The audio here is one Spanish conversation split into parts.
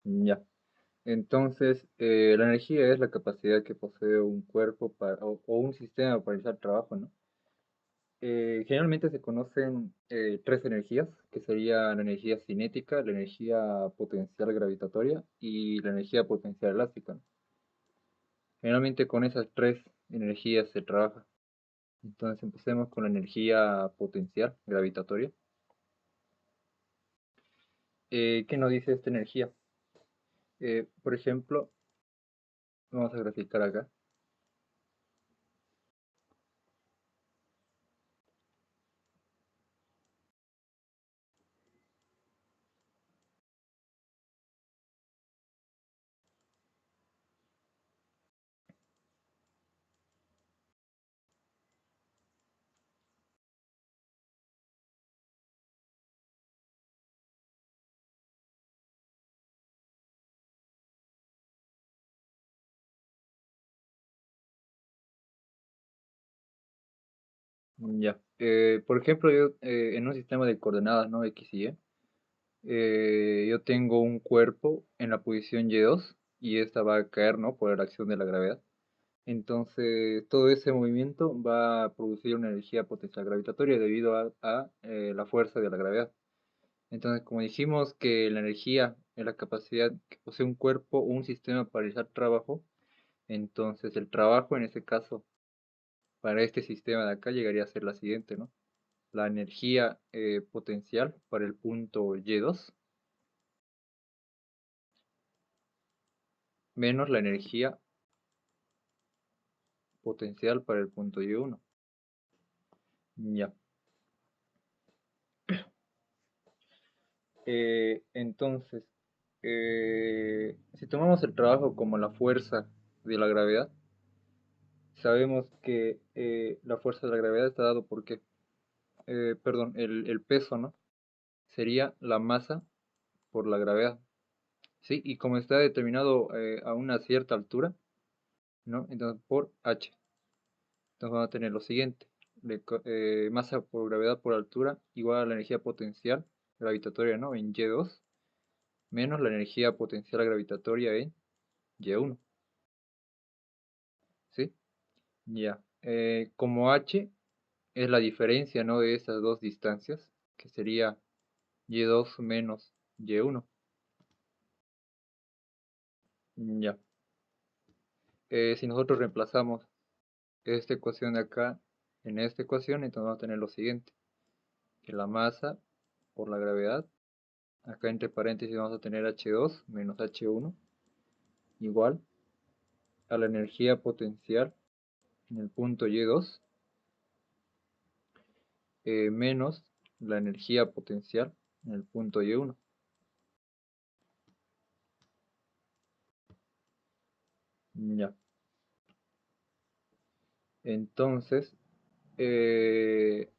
Ya. Entonces, la energía es la capacidad que posee un cuerpo o un sistema para realizar trabajo, ¿no? Generalmente se conocen tres energías, que sería la energía cinética, la energía potencial gravitatoria y la energía potencial elástica, ¿no? Generalmente con esas tres energías se trabaja. Entonces empecemos con la energía potencial gravitatoria. ¿Qué nos dice esta energía? Por ejemplo, vamos a graficar acá. Ya. Por ejemplo, yo en un sistema de coordenadas, ¿no? X y Y, yo tengo un cuerpo en la posición Y2 y esta va a caer, ¿no? Por la acción de la gravedad. Entonces, todo ese movimiento va a producir una energía potencial gravitatoria debido a la fuerza de la gravedad. Entonces, como dijimos que la energía es la capacidad que posee un cuerpo o un sistema para realizar trabajo, entonces el trabajo en ese caso para este sistema de acá llegaría a ser la siguiente, ¿no? La energía potencial para el punto Y2 menos la energía potencial para el punto Y1. Ya. Entonces, si tomamos el trabajo como la fuerza de la gravedad, sabemos que la fuerza de la gravedad está dado por qué. Perdón, el peso, ¿no? Sería la masa por la gravedad, ¿sí? Y como está determinado a una cierta altura, ¿no? Entonces, por h. Entonces vamos a tener lo siguiente. Masa por gravedad por altura igual a la energía potencial gravitatoria, ¿no? En Y2 menos la energía potencial gravitatoria en Y1, ¿sí? Ya. Como h es la diferencia, ¿no? De esas dos distancias, que sería Y2 menos Y1. Ya. Si nosotros reemplazamos esta ecuación de acá en esta ecuación, entonces vamos a tener lo siguiente, que la masa por la gravedad, acá entre paréntesis vamos a tener H2 menos H1 igual a la energía potencial en el punto Y2 menos la energía potencial en el punto Y1. Ya. Entonces, eh,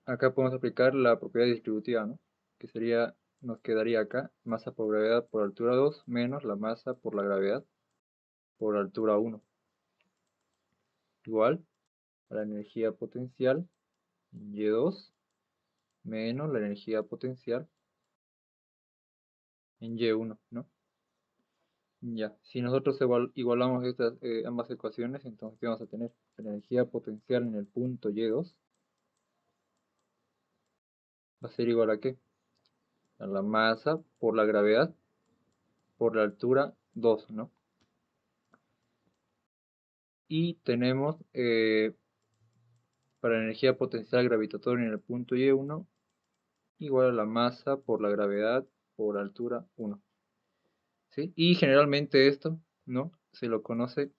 acá podemos aplicar la propiedad distributiva, ¿no? Que sería, nos quedaría acá, masa por gravedad por altura 2 menos la masa por la gravedad por altura 1. Igual a la energía potencial en Y2 menos la energía potencial en Y1, ¿no? Ya, si nosotros igualamos estas ambas ecuaciones, entonces ¿qué vamos a tener? La energía potencial en el punto Y2 va a ser igual a ¿qué? A la masa por la gravedad por la altura 2, ¿no? Y tenemos para la energía potencial gravitatoria en el punto Y1 igual a la masa por la gravedad por altura 1. ¿Sí? Y generalmente esto, ¿no? Se lo conoce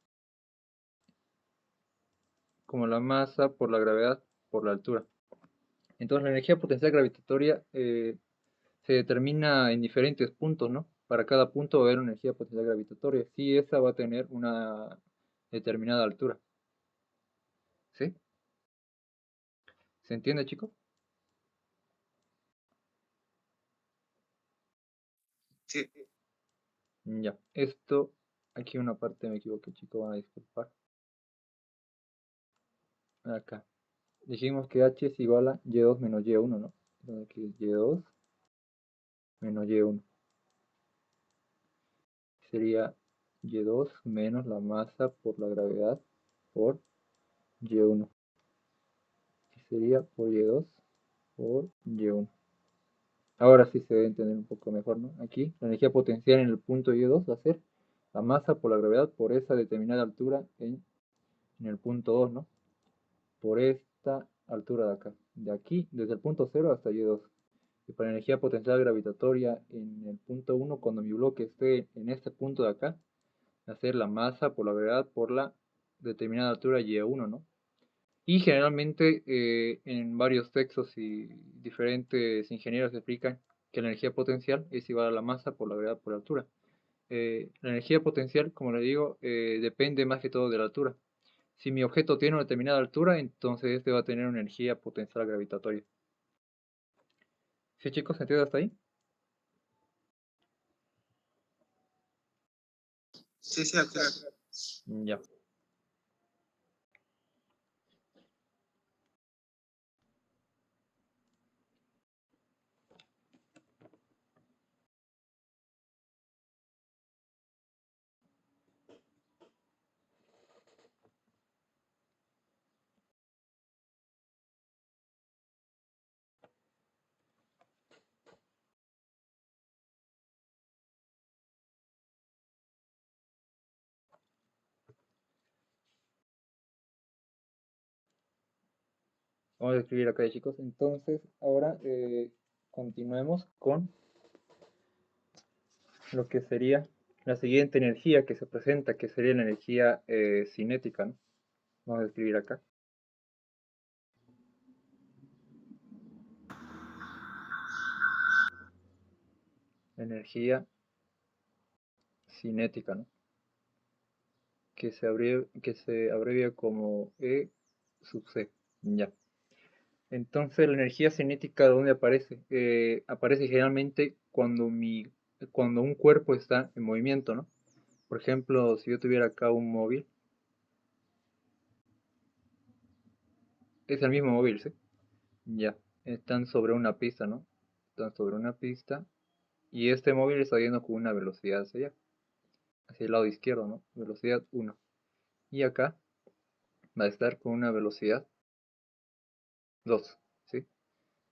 como la masa por la gravedad por la altura. Entonces la energía potencial gravitatoria se determina en diferentes puntos, ¿no? Para cada punto va a haber una energía potencial gravitatoria. Sí, esa va a tener una determinada altura. ¿Sí? ¿Se entiende, chicos? Sí, Ya. Esto, aquí una parte me equivoqué, chicos, van a disculpar. Acá. Dijimos que H es igual a Y2 menos Y1, ¿no? Entonces aquí es Y2 menos Y1. sería Y2 menos la masa por la gravedad por Y1. Sería por Y2 por Y1. Ahora sí se debe entender un poco mejor, ¿no? Aquí la energía potencial en el punto Y2 va a ser la masa por la gravedad por esa determinada altura en el punto 2, ¿no? Por esta altura de acá. De aquí, desde el punto 0 hasta Y2. Y para energía potencial gravitatoria en el punto 1, cuando mi bloque esté en este punto de acá, va a ser la masa por la gravedad por la determinada altura Y1, ¿no? Y generalmente en varios textos y diferentes ingenieros explican que la energía potencial es igual a la masa por la gravedad por la altura. La energía potencial, como le digo, depende más que todo de la altura. Si mi objeto tiene una determinada altura, entonces este va a tener una energía potencial gravitatoria. ¿Sí, chicos? ¿Se entiende hasta ahí? Sí, sí, acá. Ya. Vamos a escribir acá, chicos. Entonces, ahora continuemos con lo que sería la siguiente energía que se presenta, que sería la energía cinética, ¿no? Vamos a escribir acá. Energía cinética, ¿no? Que se abrevia como E sub C. Ya. Entonces, la energía cinética, ¿dónde aparece? Aparece generalmente cuando un cuerpo está en movimiento, ¿no? Por ejemplo, si yo tuviera acá un móvil, es el mismo móvil, ¿sí? Ya. Están sobre una pista, ¿no? Están sobre una pista y este móvil está yendo con una velocidad hacia allá, hacia el lado izquierdo, ¿no? Velocidad 1. Y acá va a estar con una velocidad 2, ¿sí?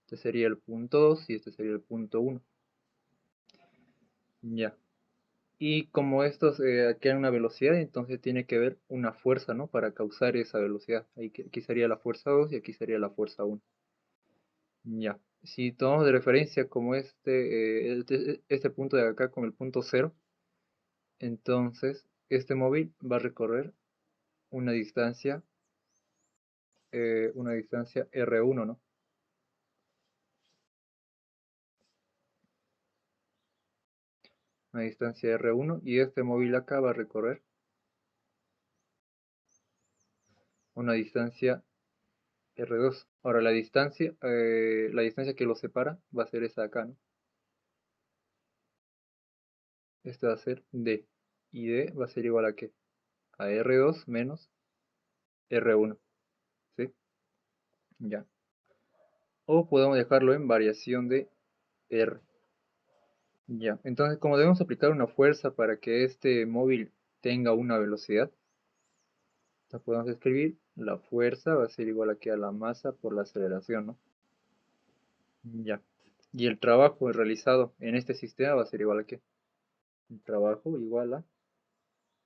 Este sería el punto 2 y este sería el punto 1. Ya. Y como estos adquieren una velocidad, entonces tiene que haber una fuerza, ¿no? Para causar esa velocidad. Aquí sería la fuerza 2 y aquí sería la fuerza 1. Ya. Si tomamos de referencia como este punto de acá como el punto 0, entonces este móvil va a recorrer una distancia, R1, ¿no? Una distancia R1 y este móvil acá va a recorrer una distancia R2. Ahora la distancia que los separa va a ser esa acá, ¿no? Este va a ser D. Y D va a ser igual a ¿qué? A R2 menos R1. ¿Sí? Ya. O podemos dejarlo en variación de R. Ya. Entonces, como debemos aplicar una fuerza para que este móvil tenga una velocidad, entonces podemos escribir la fuerza va a ser igual aquí a la masa por la aceleración, ¿no? Ya. Y el trabajo realizado en este sistema va a ser igual a ¿qué? El trabajo igual a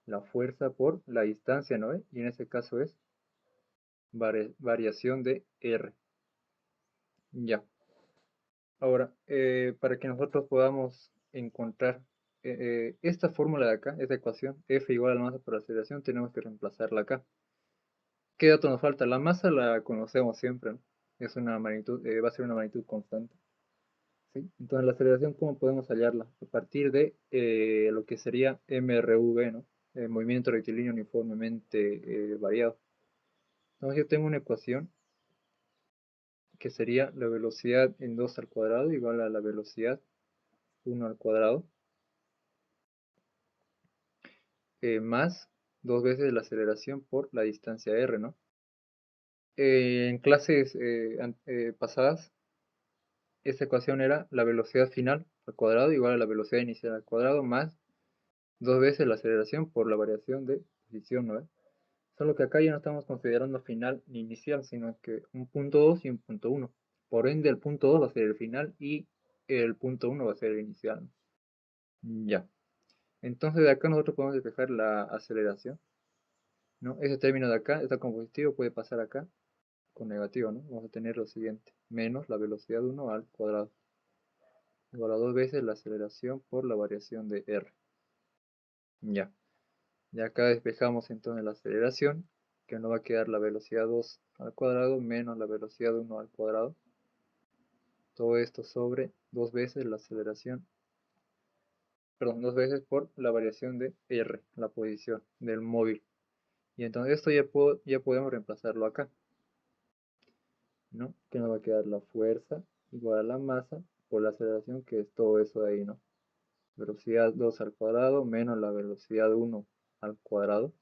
la fuerza por la distancia, ¿no? Y en este caso es variación de R. Ya. Ahora, para que nosotros podamos encontrar esta fórmula de acá, esta ecuación, F igual a la masa por aceleración, tenemos que reemplazarla acá. ¿Qué dato nos falta? La masa la conocemos siempre, ¿no? Es una magnitud, va a ser una magnitud constante. ¿Sí? Entonces, la aceleración, ¿cómo podemos hallarla? A partir de lo que sería MRV, ¿no? Movimiento rectilíneo uniformemente variado. Entonces, yo tengo una ecuación que sería la velocidad en 2 al cuadrado igual a la velocidad 1 al cuadrado más 2 veces la aceleración por la distancia r, ¿no? En clases pasadas, esta ecuación era la velocidad final al cuadrado igual a la velocidad inicial al cuadrado más dos veces la aceleración por la variación de posición, ¿no? Solo que acá ya no estamos considerando final ni inicial, sino que un punto 2 y un punto 1. Por ende, el punto 2 va a ser el final y el punto 1 va a ser el inicial, ¿no? Ya. Entonces de acá nosotros podemos despejar la aceleración, ¿no? Ese término de acá está con positivo, puede pasar acá con negativo, ¿no? Vamos a tener lo siguiente, menos la velocidad 1 al cuadrado, igual a dos veces la aceleración por la variación de r. Ya. Y acá despejamos entonces la aceleración, que nos va a quedar la velocidad 2 al cuadrado menos la velocidad 1 al cuadrado. Todo esto sobre dos veces la aceleración, perdón, dos veces por la variación de r, la posición del móvil. Y entonces esto ya podemos reemplazarlo acá, ¿no? Que nos va a quedar la fuerza igual a la masa por la aceleración, que es todo eso de ahí, ¿no? Velocidad 2 al cuadrado menos la velocidad 1 al cuadrado.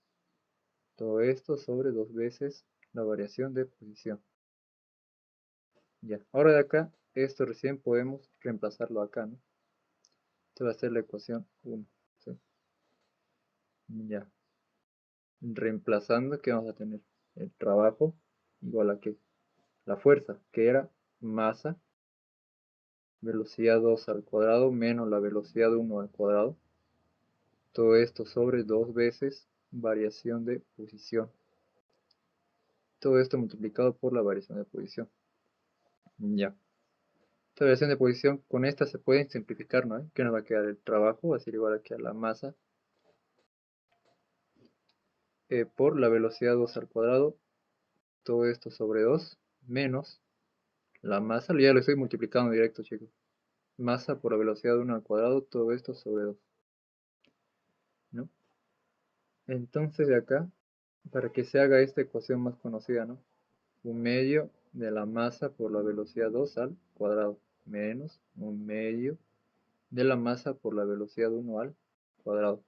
Todo esto sobre dos veces la variación de posición. Ya, ahora de acá, esto recién podemos reemplazarlo acá, ¿no? Esto va a ser la ecuación 1, ¿sí? Ya, reemplazando, ¿qué vamos a tener? El trabajo igual a qué? La fuerza, que era masa, velocidad 2 al cuadrado menos la velocidad 1 al cuadrado. Todo esto sobre dos veces variación de posición. Todo esto multiplicado por la variación de posición. Ya. Esta variación de posición, con esta se puede simplificar, ¿no? ¿Qué nos va a quedar? El trabajo va a ser igual aquí a la masa por la velocidad 2 al cuadrado. Todo esto sobre 2 menos la masa. Ya lo estoy multiplicando directo, chicos. Masa por la velocidad 1 al cuadrado. Todo esto sobre 2, ¿no? Entonces de acá, para que se haga esta ecuación más conocida, ¿no? Un medio de la masa por la velocidad 2 al cuadrado menos un medio de la masa por la velocidad 1 al cuadrado.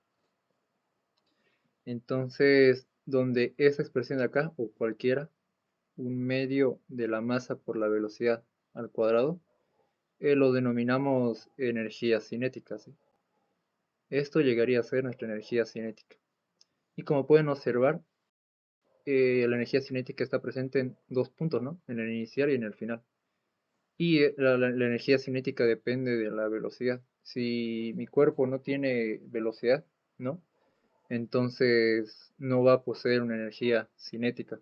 Entonces, donde esa expresión de acá, o cualquiera, un medio de la masa por la velocidad al cuadrado, lo denominamos energía cinética, ¿sí? Esto llegaría a ser nuestra energía cinética. Y como pueden observar, la energía cinética está presente en dos puntos, ¿no? En el inicial y en el final. Y la energía cinética depende de la velocidad. Si mi cuerpo no tiene velocidad, ¿no? Entonces no va a poseer una energía cinética,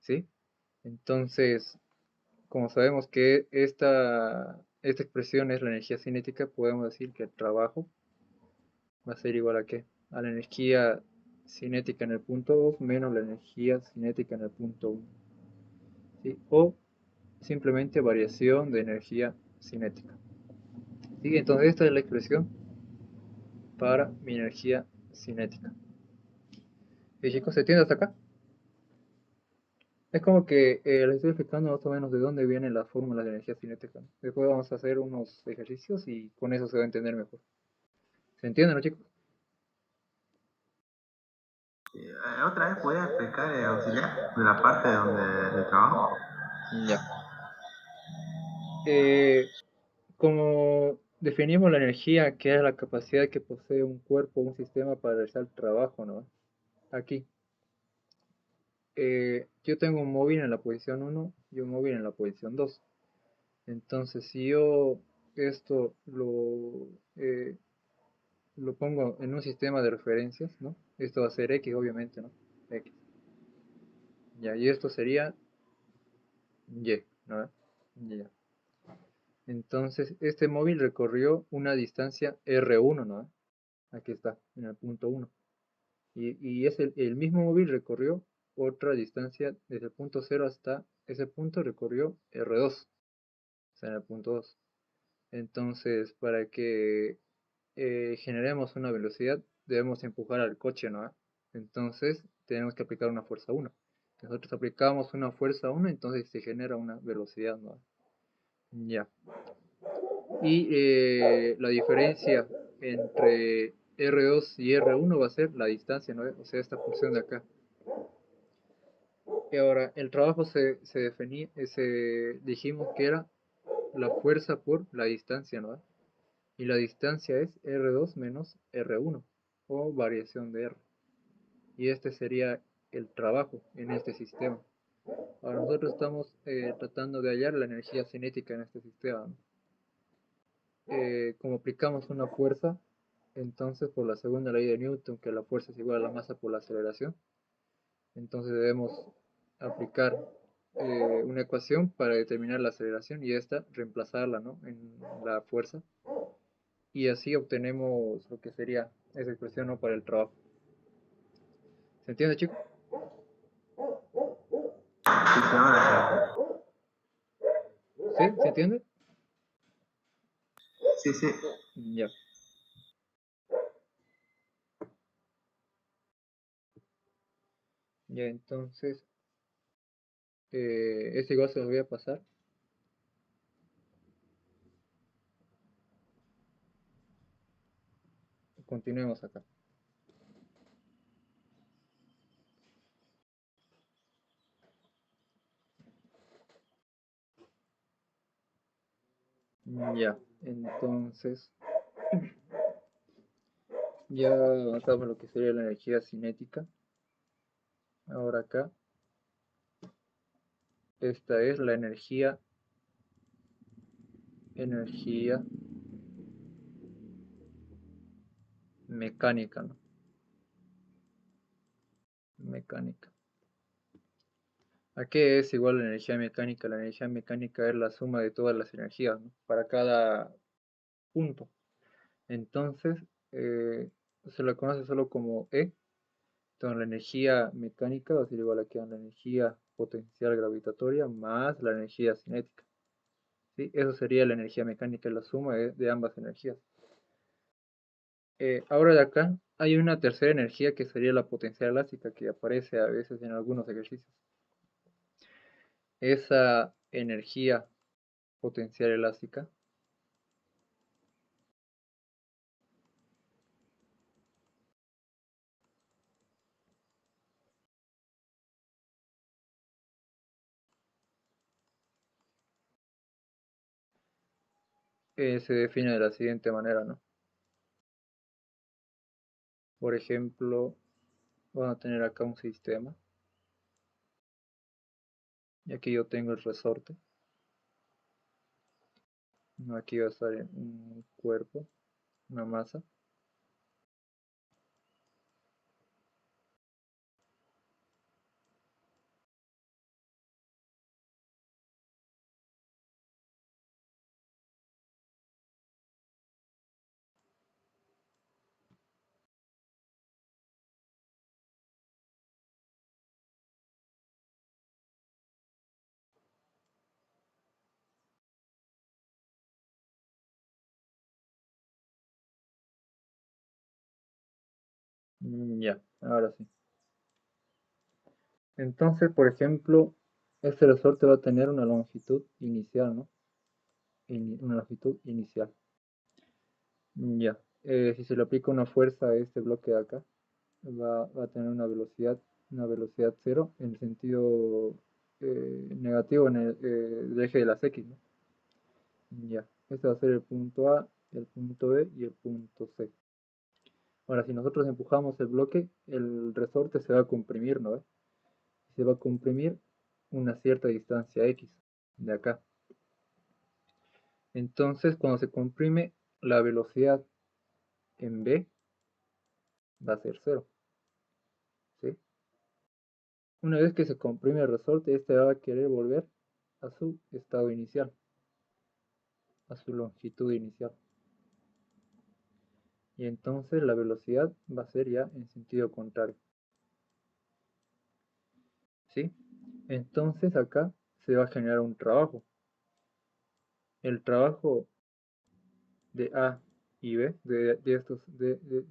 ¿sí? Entonces, como sabemos que esta expresión es la energía cinética, podemos decir que el trabajo va a ser igual a ¿qué? A la energía cinética en el punto 2 menos la energía cinética en el punto 1, ¿sí? O simplemente variación de energía cinética. ¿Sí? Entonces esta es la expresión para mi energía cinética. ¿Y chicos, se entiende hasta acá? Es como que les estoy explicando más o menos de dónde vienen las fórmulas de energía cinética, ¿no? Después vamos a hacer unos ejercicios y con eso se va a entender mejor. ¿Se entienden, no, chicos? Otra vez podría explicar auxiliar de la parte donde del trabajo. Ya. Eh, como definimos la energía, que es la capacidad que posee un cuerpo o un sistema para realizar el trabajo, ¿no? Aquí. Yo tengo un móvil en la posición 1 y un móvil en la posición 2. Entonces, si yo esto lo pongo en un sistema de referencias, ¿no? Esto va a ser X, obviamente, ¿no? X. Ya, y esto sería Y, ¿no? Ya. Entonces, este móvil recorrió una distancia R1, ¿no? Aquí está, en el punto 1. Y es el mismo móvil recorrió otra distancia desde el punto 0 hasta ese punto recorrió R2, o sea, en el punto 2. Entonces, para que generemos una velocidad, debemos empujar al coche, ¿no? Entonces, tenemos que aplicar una fuerza 1. Nosotros aplicamos una fuerza 1, entonces se genera una velocidad, ¿no? Ya. Y la diferencia entre R2 y R1 va a ser la distancia, ¿no? O sea, esta función de acá. Y ahora, el trabajo dijimos que era la fuerza por la distancia, ¿no? y la distancia es R2 menos R1 o variación de R. Y este sería el trabajo en este sistema. Ahora nosotros estamos tratando de hallar la energía cinética en este sistema, ¿no? Como aplicamos una fuerza, entonces por la segunda ley de Newton, que la fuerza es igual a la masa por la aceleración, entonces debemos aplicar una ecuación para determinar la aceleración y esta reemplazarla, ¿no?, en la fuerza, y así obtenemos lo que sería esa expresión, ¿no?, para el trabajo. ¿Se entiende, chicos? Sí, sí, ahora ¿Sí? ¿Se entiende? sí. Sí, sí. Ya. Ya, entonces, este igual se lo voy a pasar. Continuemos acá. Ya, entonces, ya avanzamos lo que sería la energía cinética. Ahora acá, esta es la energía mecánica, ¿no? Mecánica. ¿A qué es igual la energía mecánica? La energía mecánica es la suma de todas las energías, ¿no?, para cada punto. Entonces, se la conoce solo como E. Entonces, la energía mecánica va a ser igual a que a la energía potencial gravitatoria más la energía cinética. ¿Sí? Eso sería la energía mecánica, la suma de ambas energías. Ahora de acá hay una tercera energía que sería la potencial elástica, que aparece a veces en algunos ejercicios. Esa energía potencial elástica se define de la siguiente manera, ¿no? Por ejemplo, vamos a tener acá un sistema, y aquí yo tengo el resorte. Aquí va a estar un cuerpo, una masa. Ya, ahora sí. Entonces, por ejemplo, este resorte va a tener una longitud inicial, ¿no? Una longitud inicial. Ya. Si se le aplica una fuerza a este bloque de acá, va a tener una velocidad cero en el sentido negativo en el eje de las X, ¿no? Ya. Este va a ser el punto A, el punto B y el punto C. Ahora, si nosotros empujamos el bloque, el resorte se va a comprimir, ¿no? Se va a comprimir una cierta distancia X de acá. Entonces, cuando se comprime, la velocidad en B va a ser cero, ¿sí? Una vez que se comprime el resorte, este va a querer volver a su estado inicial, a su longitud inicial. Y entonces la velocidad va a ser ya en sentido contrario, ¿sí? Entonces acá se va a generar un trabajo. El trabajo de A y B, de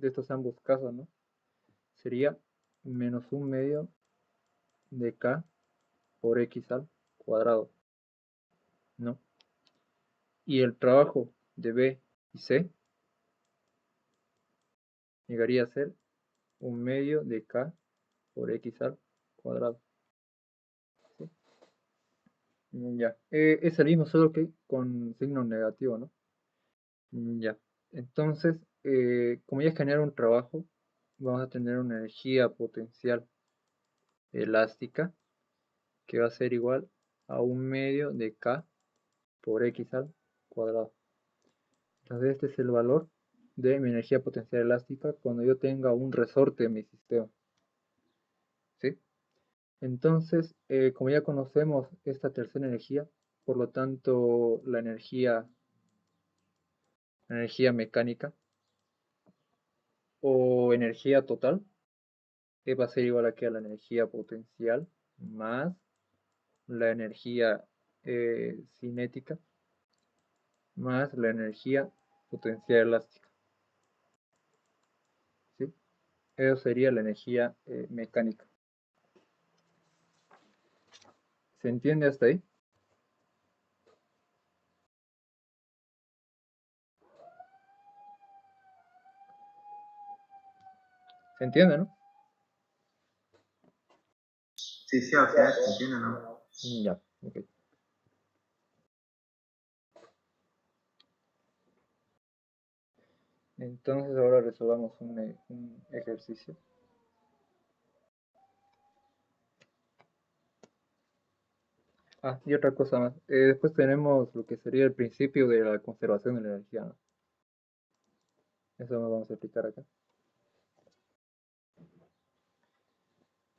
estos ambos casos, ¿no?, sería menos un medio de K por X al cuadrado, ¿no? Y el trabajo de B y C llegaría a ser un medio de K por X al cuadrado, ¿sí? Ya. Es el mismo, solo que con signo negativo, ¿no? Ya. Entonces, como ya genera un trabajo, vamos a tener una energía potencial elástica que va a ser igual a 1/2 de K por X al cuadrado. Entonces este es el valor de mi energía potencial elástica cuando yo tenga un resorte en mi sistema. ¿Sí? Entonces, como ya conocemos esta tercera energía, por lo tanto la energía mecánica o energía total va a ser igual aquí a la energía potencial más la energía cinética más la energía potencial elástica. ¿Sí? Eso sería la energía mecánica. ¿Se entiende hasta ahí? ¿Se entiende, no? Sí, sí, o sea, ¿se entiende, no? Ya, ok. Entonces ahora resolvamos un ejercicio. Ah, y otra cosa más. Después tenemos lo que sería el principio de la conservación de la energía, ¿no? Eso nos vamos a explicar acá.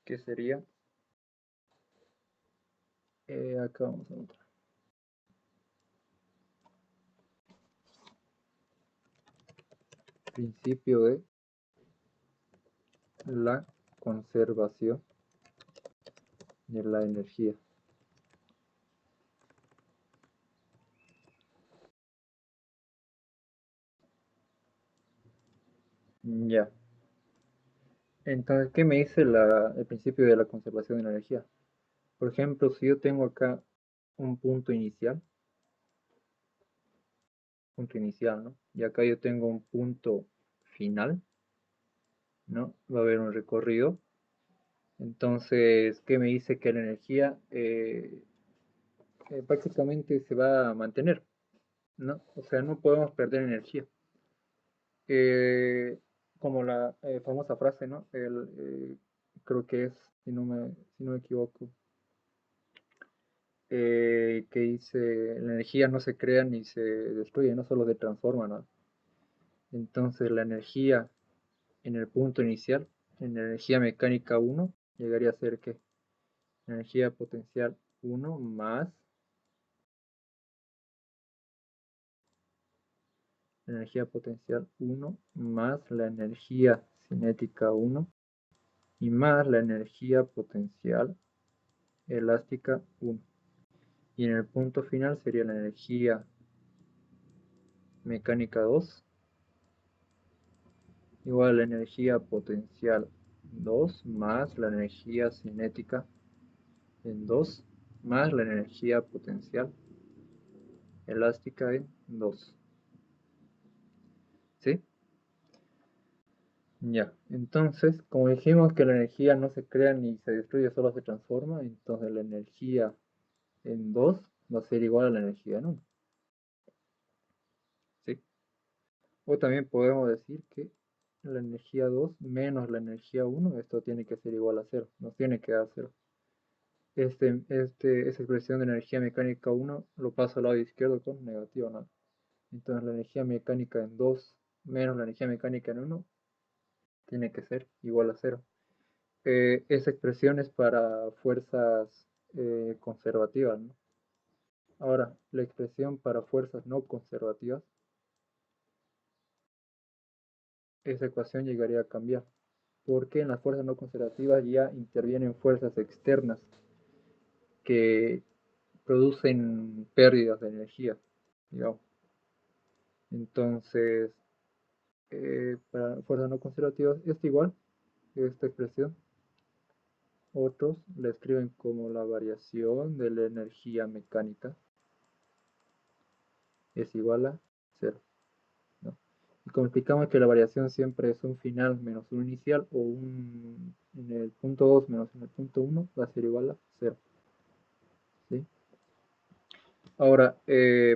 ¿Qué sería? Acá vamos a mostrar. Principio de la conservación de la energía. Ya. Entonces, ¿qué me dice el principio de la conservación de la energía? Por ejemplo, si yo tengo acá un punto inicial, ¿no? Y acá yo tengo un punto final, ¿no? Va a haber un recorrido. Entonces, ¿qué me dice? Que la energía prácticamente se va a mantener, ¿no? O sea, no podemos perder energía. Eh, Como la famosa frase, ¿no? Creo que es, si no me equivoco, que dice, la energía no se crea ni se destruye, no solo se transforma, ¿no? Entonces la energía en el punto inicial, en la energía mecánica 1 llegaría a ser que energía potencial 1 más energía potencial 1 más la energía cinética 1 y más la energía potencial elástica 1. Y en el punto final sería la energía mecánica 2 igual a la energía potencial 2 más la energía cinética en 2 más la energía potencial elástica en 2. ¿Sí? Ya. Entonces, como dijimos que la energía no se crea ni se destruye, solo se transforma, entonces la energía en 2 va a ser igual a la energía en 1. ¿Sí? O también podemos decir que la energía 2 menos la energía 1, esto tiene que ser igual a 0, nos tiene que dar 0. Esa expresión de energía mecánica 1 lo paso al lado izquierdo con negativo, ¿no? Entonces la energía mecánica en 2 menos la energía mecánica en 1 tiene que ser igual a 0. Esa expresión es para fuerzas conservativas, ¿no? Ahora, la expresión para fuerzas no conservativas, esa ecuación llegaría a cambiar, porque en las fuerzas no conservativas ya intervienen fuerzas externas que producen pérdidas de energía, digamos. Entonces, para fuerzas no conservativas es igual esta expresión. Otros la escriben como la variación de la energía mecánica es igual a 0, ¿no? Y como explicamos que la variación siempre es un final menos un inicial o un en el punto 2 menos en el punto 1 va a ser igual a 0. ¿Sí? Ahora,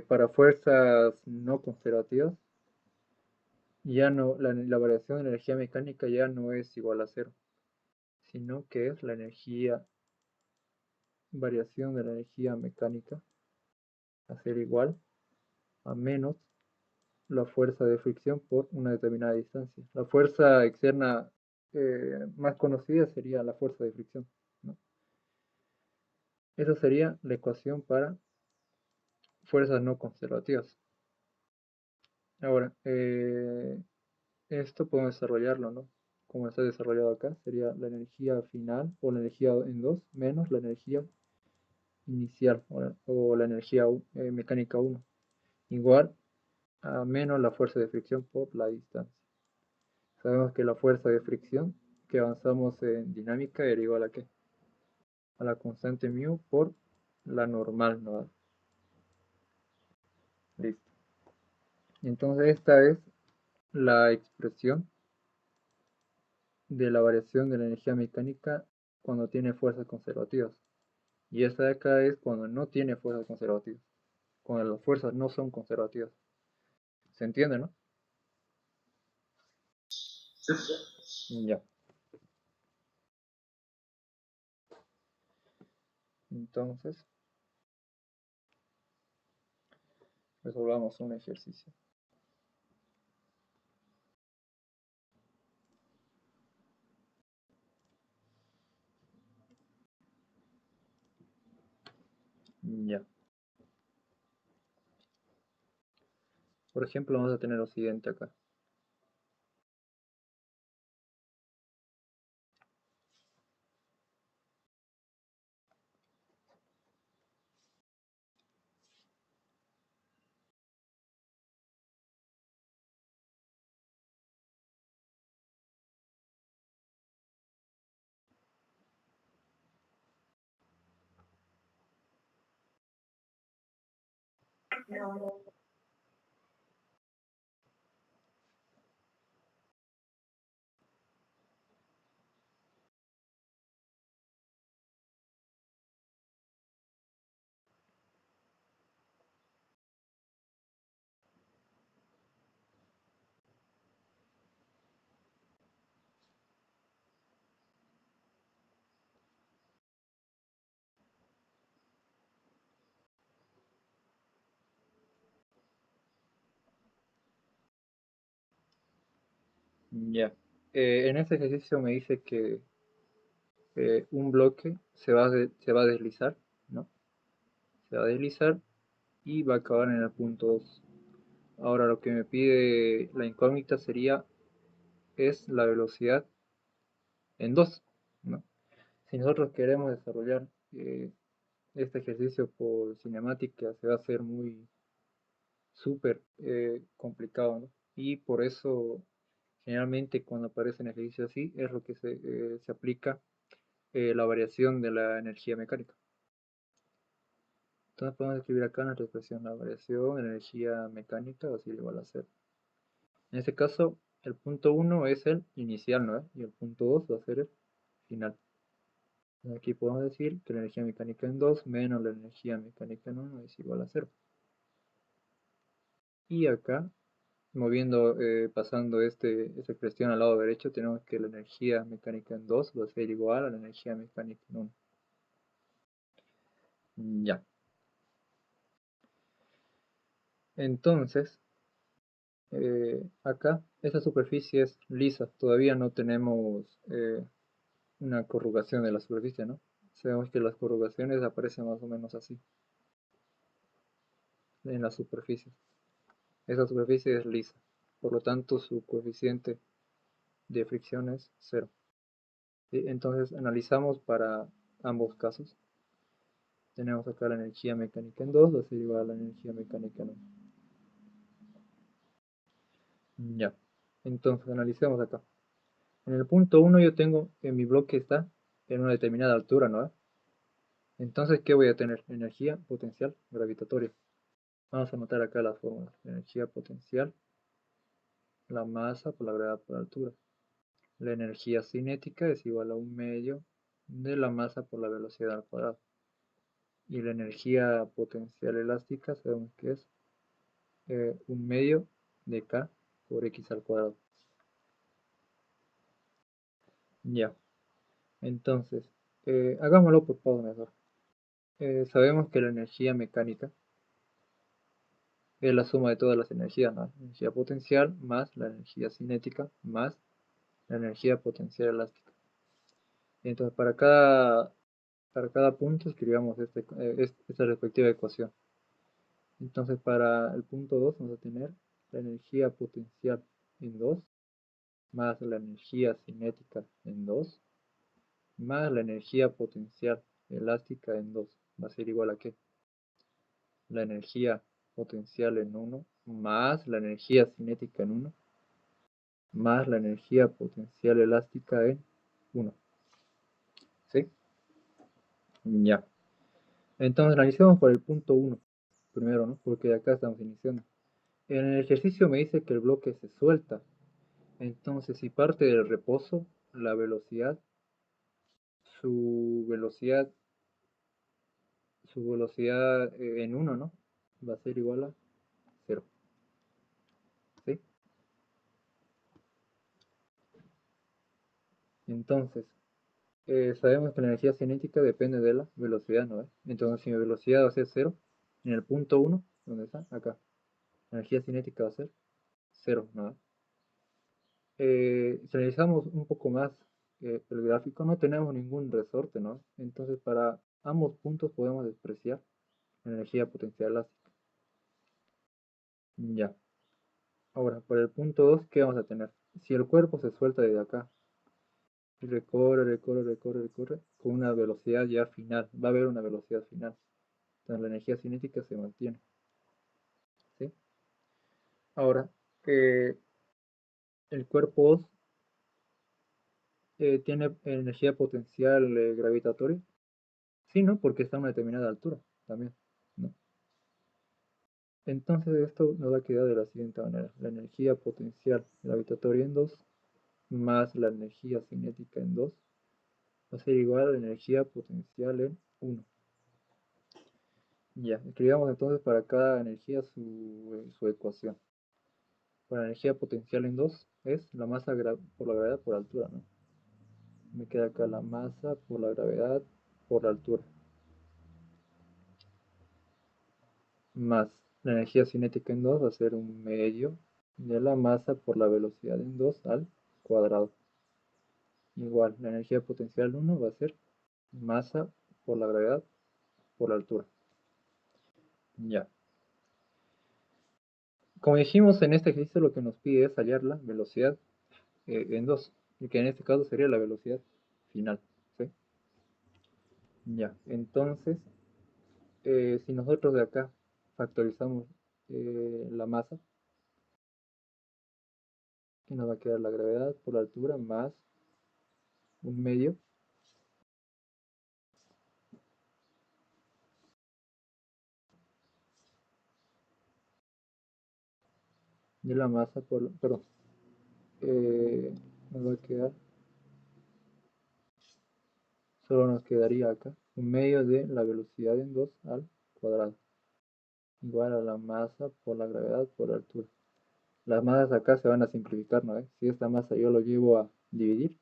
para fuerzas no conservativas, ya no, la variación de la energía mecánica ya no es igual a cero, sino que es la energía, variación de la energía mecánica a ser igual a menos la fuerza de fricción por una determinada distancia. La fuerza externa más conocida sería la fuerza de fricción, ¿no? Esa sería la ecuación para fuerzas no conservativas. Ahora, esto podemos desarrollarlo, ¿no? Como está desarrollado acá, sería la energía final o la energía en 2 menos la energía inicial o la energía mecánica 1 igual a menos la fuerza de fricción por la distancia. Sabemos que la fuerza de fricción que avanzamos en dinámica era igual a ¿qué? A la constante mu por la normal, ¿no? Listo. Entonces esta es la expresión de la variación de la energía mecánica cuando tiene fuerzas conservativas. Y esta de acá es cuando no tiene fuerzas conservativas. Cuando las fuerzas no son conservativas. ¿Se entiende, no? Sí, sí. Ya. Entonces, resolvamos un ejercicio. Ya. Por ejemplo, vamos a tener lo siguiente acá. Ya. En este ejercicio me dice que un bloque se va a deslizar, ¿no? Se va a deslizar y va a acabar en el punto 2. Ahora lo que me pide la incógnita sería, es la velocidad en 2, ¿no? Si nosotros queremos desarrollar este ejercicio por cinemática, se va a hacer muy súper complicado, ¿no? Y por eso, generalmente cuando aparecen ejercicios así, es lo que se aplica la variación de la energía mecánica. Entonces podemos escribir acá nuestra expresión, la variación de la energía mecánica va a ser igual a cero. En este caso, el punto 1 es el inicial, ¿no? Y el punto 2 va a ser el final. Entonces aquí podemos decir que la energía mecánica en 2 menos la energía mecánica en 1 es igual a cero. Y acá, moviendo, pasando esta expresión al lado derecho, tenemos que la energía mecánica en 2 va a ser igual a la energía mecánica en 1. Ya. Entonces, acá, esta superficie es lisa. Todavía no tenemos una corrugación de la superficie, ¿no? Sabemos que las corrugaciones aparecen más o menos así, en la superficie. Esa superficie es lisa. Por lo tanto, su coeficiente de fricción es cero. ¿Sí? Entonces, analizamos para ambos casos. Tenemos acá la energía mecánica en 2 va a ser igual a la energía mecánica en 1. Ya. Entonces, analicemos acá. En el punto 1 yo tengo que mi bloque está en una determinada altura, ¿no? Entonces, ¿qué voy a tener? Energía potencial gravitatoria. Vamos a anotar acá las fórmulas. Energía potencial, la masa por la gravedad por la altura. La energía cinética es igual a un medio de la masa por la velocidad al cuadrado. Y la energía potencial elástica sabemos que es un medio de K por x al cuadrado. Ya, entonces, hagámoslo por pasos mejor. Sabemos que la energía mecánica es la suma de todas las energías, ¿no? Energía potencial más la energía cinética más la energía potencial elástica. Entonces, para cada punto escribamos esta respectiva ecuación. Entonces, para el punto 2 vamos a tener la energía potencial en 2 más la energía cinética en 2 más la energía potencial elástica en 2. Va a ser igual a ¿qué? La energía potencial en 1 más la energía cinética en 1 más la energía potencial elástica en 1. ¿Sí? Ya. Entonces analicemos por el punto 1 primero, ¿no? Porque de acá estamos iniciando. En el ejercicio me dice que el bloque se suelta. Entonces, si parte del reposo, la velocidad, su velocidad, su velocidad en 1, ¿no? Va a ser igual a 0. ¿Sí? Entonces, sabemos que la energía cinética depende de la velocidad, ¿no? Entonces, si mi velocidad va a ser 0, en el punto 1, ¿dónde está? Acá. La energía cinética va a ser 0, ¿no? Si analizamos un poco más el gráfico, no tenemos ningún resorte, ¿no? Entonces, para ambos puntos podemos despreciar la energía potencial elástica. Ya. Ahora, por el punto 2, ¿qué vamos a tener? Si el cuerpo se suelta desde acá y recorre, con una velocidad ya final, va a haber una velocidad final. Entonces, la energía cinética se mantiene. ¿Sí? Ahora, el cuerpo 2 tiene energía potencial gravitatoria. Sí, ¿no? Porque está a una determinada altura también, ¿no? Entonces esto nos va a quedar de la siguiente manera. La energía potencial gravitatoria en 2 más la energía cinética en 2 va a ser igual a la energía potencial en 1. Ya, escribamos entonces para cada energía su ecuación. Para la energía potencial en 2 es la masa por la gravedad por altura, ¿no? Me queda acá la masa por la gravedad por la altura. Más la energía cinética en 2 va a ser un medio de la masa por la velocidad en 2 al cuadrado. Igual, la energía potencial 1 va a ser masa por la gravedad por la altura. Ya. Como dijimos en este ejercicio, lo que nos pide es hallar la velocidad en 2, y que en este caso sería la velocidad final. ¿Sí? Ya, entonces, si nosotros de acá factorizamos la masa, que nos va a quedar la gravedad por la altura más un medio de la masa por, perdón, nos va a quedar, solo nos quedaría acá un medio de la velocidad en 2 al cuadrado, igual a la masa por la gravedad por la altura. Las masas acá se van a simplificar, ¿no? Si esta masa yo lo llevo a dividir,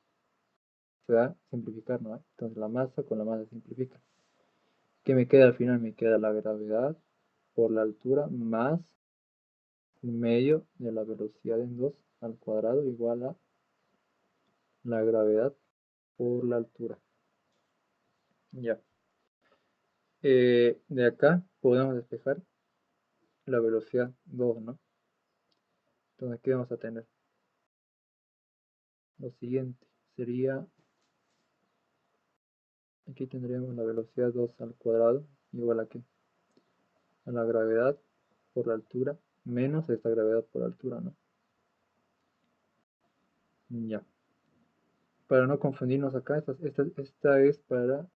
se va a simplificar, ¿no? Entonces la masa con la masa se simplifica. ¿Qué me queda al final? Me queda la gravedad por la altura más un medio de la velocidad en 2 al cuadrado igual a la gravedad por la altura. Ya. De acá podemos despejar la velocidad 2, ¿no? Entonces, ¿qué vamos a tener? Lo siguiente sería, aquí tendríamos la velocidad 2 al cuadrado igual a ¿qué? A la gravedad por la altura menos esta gravedad por altura, ¿no? Ya. Para no confundirnos acá, esta es para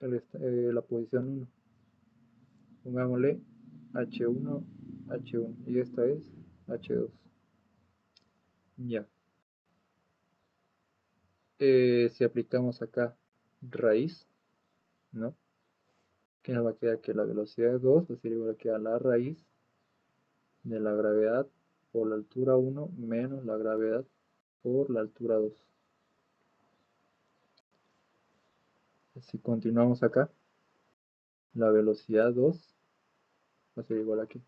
la posición 1. Pongámosle H1, H1 y esta es H2. Ya. Si aplicamos acá raíz, ¿no? Que nos va a quedar que la velocidad de 2 va a ser igual que a la raíz de la gravedad por la altura 1 menos la gravedad por la altura 2. Si continuamos acá, la velocidad 2 va a ser igual a aquí.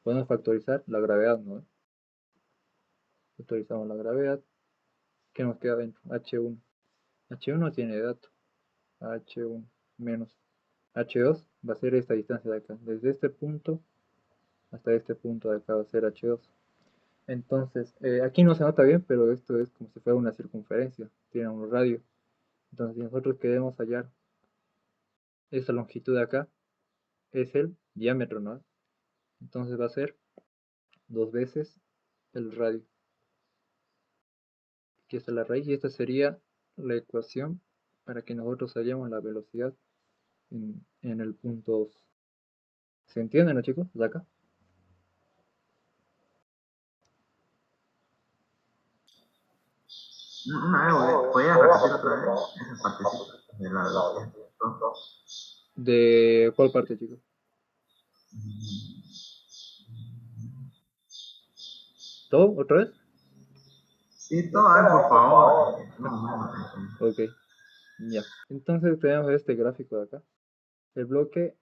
Podemos factorizar la gravedad, ¿no? Factorizamos la gravedad. ¿Qué nos queda dentro? H1. H1 tiene dato. H1 menos H2 va a ser esta distancia de acá. Desde este punto hasta este punto de acá va a ser H2. Entonces, aquí no se nota bien, pero esto es como si fuera una circunferencia. Tiene un radio. Entonces, si nosotros queremos hallar esta longitud de acá, es el diámetro, ¿no? Entonces va a ser 2 veces el radio. Aquí está la raíz y esta sería la ecuación para que nosotros hallemos la velocidad en el punto 2. ¿Se entiende, no, chicos? De acá. Una vez, ¿podrías repetir otra vez esa partecita de la velocidad? ¿De cuál parte, chicos? ¿Todo? ¿Otra vez? Sí, todo, por favor. No, Ok, ya. Entonces tenemos este gráfico de acá. El bloque,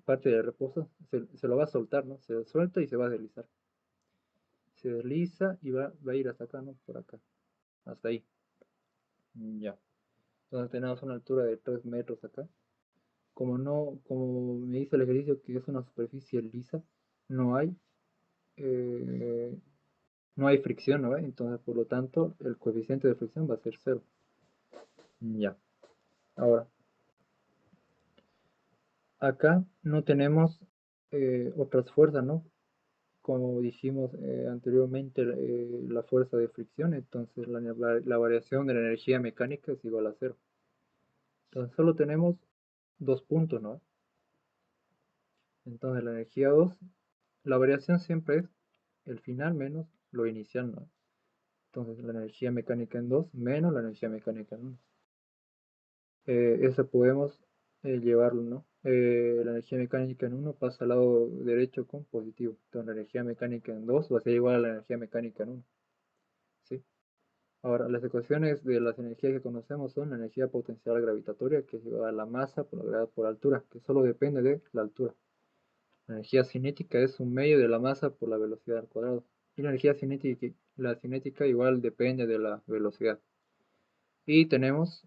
parte de reposo, se lo va a soltar, ¿no? Se suelta y se va a deslizar. Se desliza y va a ir hasta acá, ¿no? Por acá. Hasta ahí. Ya. Entonces tenemos una altura de 3 metros acá. Como me dice el ejercicio que es una superficie lisa, no hay, eh, no hay fricción, ¿no? Entonces, por lo tanto, el coeficiente de fricción va a ser 0. Ya. Ahora, acá no tenemos otras fuerzas, ¿no? Como dijimos anteriormente, la fuerza de fricción, entonces la variación de la energía mecánica es igual a 0. Entonces solo tenemos 2 puntos, ¿no? Entonces la energía 2, la variación siempre es el final menos lo inicial, ¿no? Entonces la energía mecánica en 2 menos la energía mecánica en 1. Eso podemos llevarlo, ¿no? La energía mecánica en 1 pasa al lado derecho con positivo. Entonces la energía mecánica en 2 va a ser igual a la energía mecánica en 1. ¿Sí? Ahora, las ecuaciones de las energías que conocemos son la energía potencial gravitatoria, que es igual a la masa por la gravedad por altura, que solo depende de la altura. La energía cinética es un medio de la masa por la velocidad al cuadrado. Y la cinética igual depende de la velocidad. Y tenemos,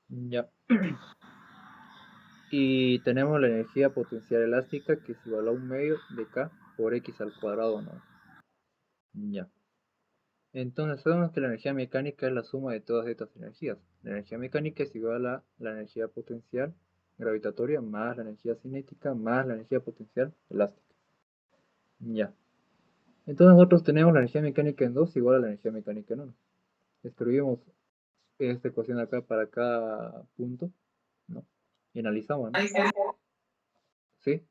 ya, y tenemos la energía potencial elástica, que es igual a un medio de K por X al cuadrado, ¿no? Ya. Entonces sabemos que la energía mecánica es la suma de todas estas energías. La energía mecánica es igual a la energía potencial gravitatoria más la energía cinética más la energía potencial elástica. Ya. Entonces nosotros tenemos la energía mecánica en 2 igual a la energía mecánica en 1. Escribimos esta ecuación acá para cada punto, ¿no? Y analizamos, ¿no? ¿Sí?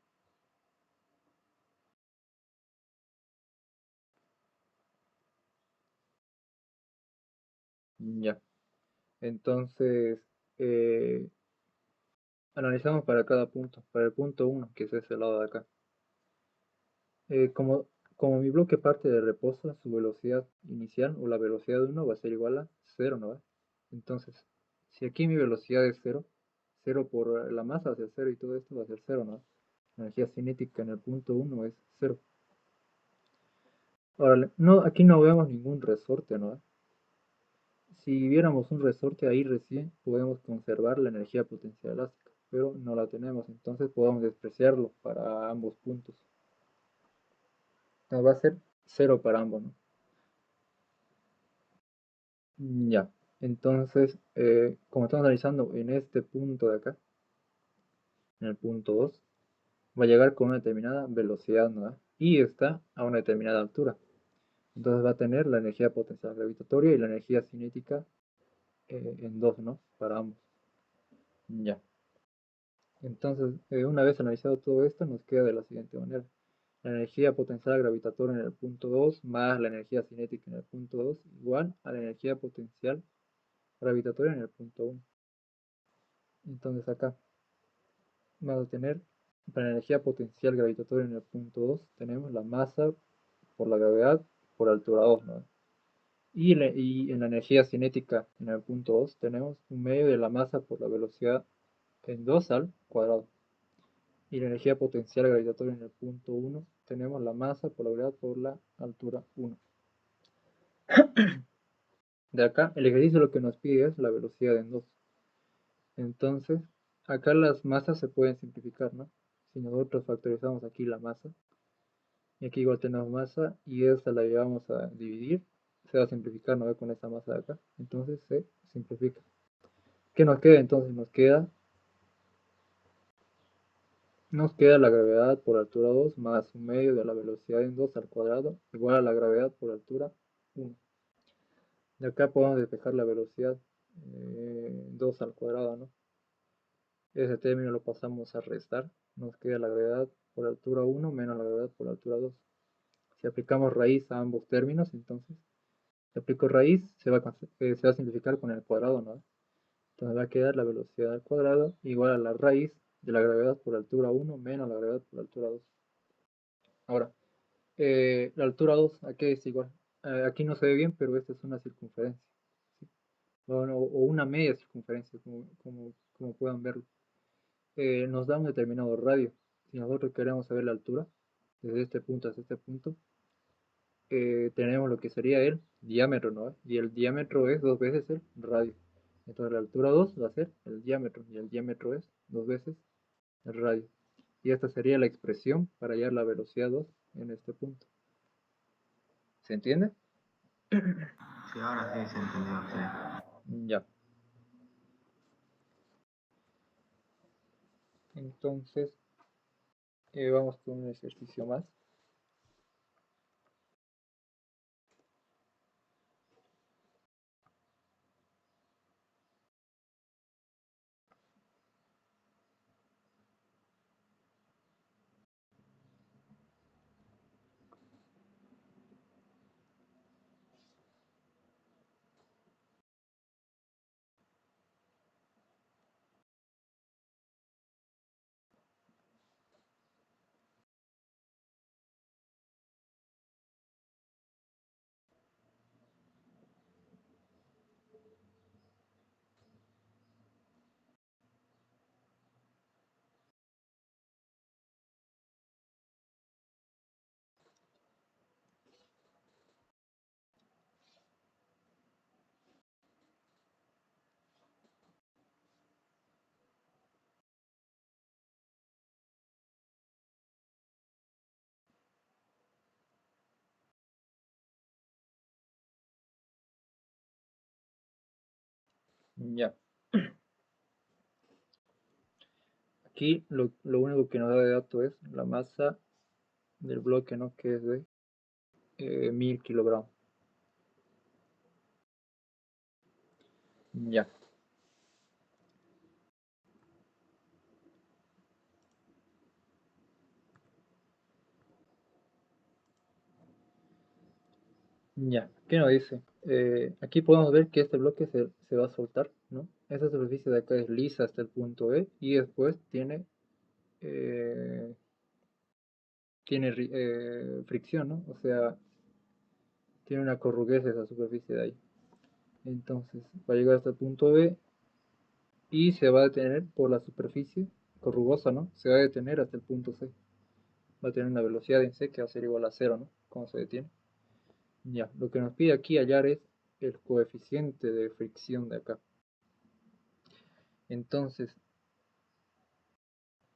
Ya. Entonces, eh, analizamos para cada punto. Para el punto 1, que es ese lado de acá. Como mi bloque parte de reposo, su velocidad inicial o la velocidad de 1 va a ser igual a 0, ¿no? Entonces, si aquí mi velocidad es 0, 0 por la masa va a ser 0 y todo esto va a ser 0, ¿no? La energía cinética en el punto 1 es 0. Ahora, no, aquí no vemos ningún resorte, ¿no? Si viéramos un resorte ahí recién, podemos conservar la energía potencial elástica, pero no la tenemos, entonces podemos despreciarlo para ambos puntos. Entonces va a ser 0 para ambos, ¿no? Ya, entonces, como estamos analizando en este punto de acá, en el punto 2, va a llegar con una determinada velocidad, ¿no? Y está a una determinada altura. Entonces va a tener la energía potencial gravitatoria y la energía cinética en 2, ¿no? Para ambos. Ya. Entonces, una vez analizado todo esto, nos queda de la siguiente manera. La energía potencial gravitatoria en el punto 2 más la energía cinética en el punto 2 igual a la energía potencial gravitatoria en el punto 1. Entonces acá vamos a tener, para la energía potencial gravitatoria en el punto 2 tenemos la masa por la gravedad por altura 2, ¿no? Y en la energía cinética en el punto 2 tenemos un medio de la masa por la velocidad en 2 al cuadrado. Y la energía potencial gravitatoria en el punto 1 tenemos la masa por la gravedad por la altura 1. De acá, el ejercicio lo que nos pide es la velocidad en 2. Entonces, acá las masas se pueden simplificar, ¿no? Si nosotros factorizamos aquí la masa, y aquí igual tenemos masa, y esta la llevamos a dividir, se va a simplificar, ¿no? Con esta masa de acá. Entonces se simplifica. ¿Qué nos queda entonces? Nos queda la gravedad por altura 2 más un medio de la velocidad en 2 al cuadrado igual a la gravedad por altura 1. De acá podemos despejar la velocidad 2 al cuadrado, ¿no? Ese término lo pasamos a restar. Nos queda la gravedad por altura 1 menos la gravedad por altura 2. Si aplicamos raíz a ambos términos, entonces, si aplico raíz, se va a simplificar con el cuadrado, ¿no? Entonces va a quedar la velocidad al cuadrado igual a la raíz de la gravedad por altura 1 menos la gravedad por altura 2. Ahora, la altura 2, ¿a qué es igual? Aquí no se ve bien, pero esta es una circunferencia, ¿sí? O una media circunferencia, como puedan verlo. Nos da un determinado radio. Si nosotros queremos saber la altura, desde este punto hasta este punto, tenemos lo que sería el diámetro, ¿no? Y el diámetro es 2 veces el radio. Entonces la altura 2 va a ser el diámetro, y el diámetro es 2 veces el radio. Y esta sería la expresión para hallar la velocidad 2 en este punto. ¿Se entiende? Sí, ahora sí se entendió, sí. Ya. Entonces, vamos con un ejercicio más. Ya. Aquí lo único que nos da de dato es la masa del bloque, ¿no? Que es de 1000 kilogramos. Ya. Ya. ¿Qué nos dice? Aquí podemos ver que este bloque se va a soltar, ¿no? Esta superficie de acá es lisa hasta el punto E y después eh, tiene fricción, ¿no? O sea, tiene una corrugez esa superficie de ahí. Entonces va a llegar hasta el punto B y se va a detener por la superficie corrugosa, ¿no? Se va a detener hasta el punto C. Va a tener una velocidad en C que va a ser igual a cero, ¿no? Cuando se detiene. Ya, lo que nos pide aquí hallar es el coeficiente de fricción de acá. Entonces,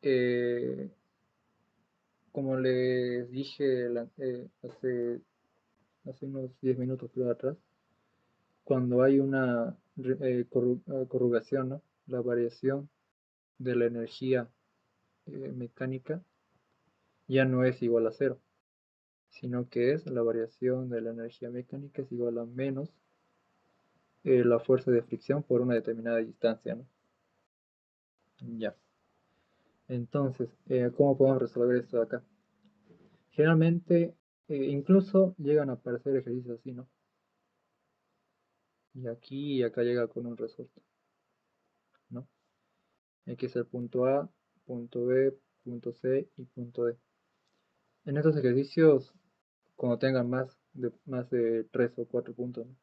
eh, como les dije hace unos 10 minutos creo atrás, cuando hay una corrugación, ¿no? La variación de la energía mecánica ya no es igual a cero, sino que es la variación de la energía mecánica es igual a menos la fuerza de fricción por una determinada distancia, ¿no? Ya. Entonces, ¿cómo podemos resolver esto de acá? Generalmente, incluso llegan a aparecer ejercicios así, ¿no? Y aquí y acá llega con un resorte, ¿no? X es el punto A, punto B, punto C y punto D. En estos ejercicios, cuando tengan más de 3 o 4 puntos, ¿no?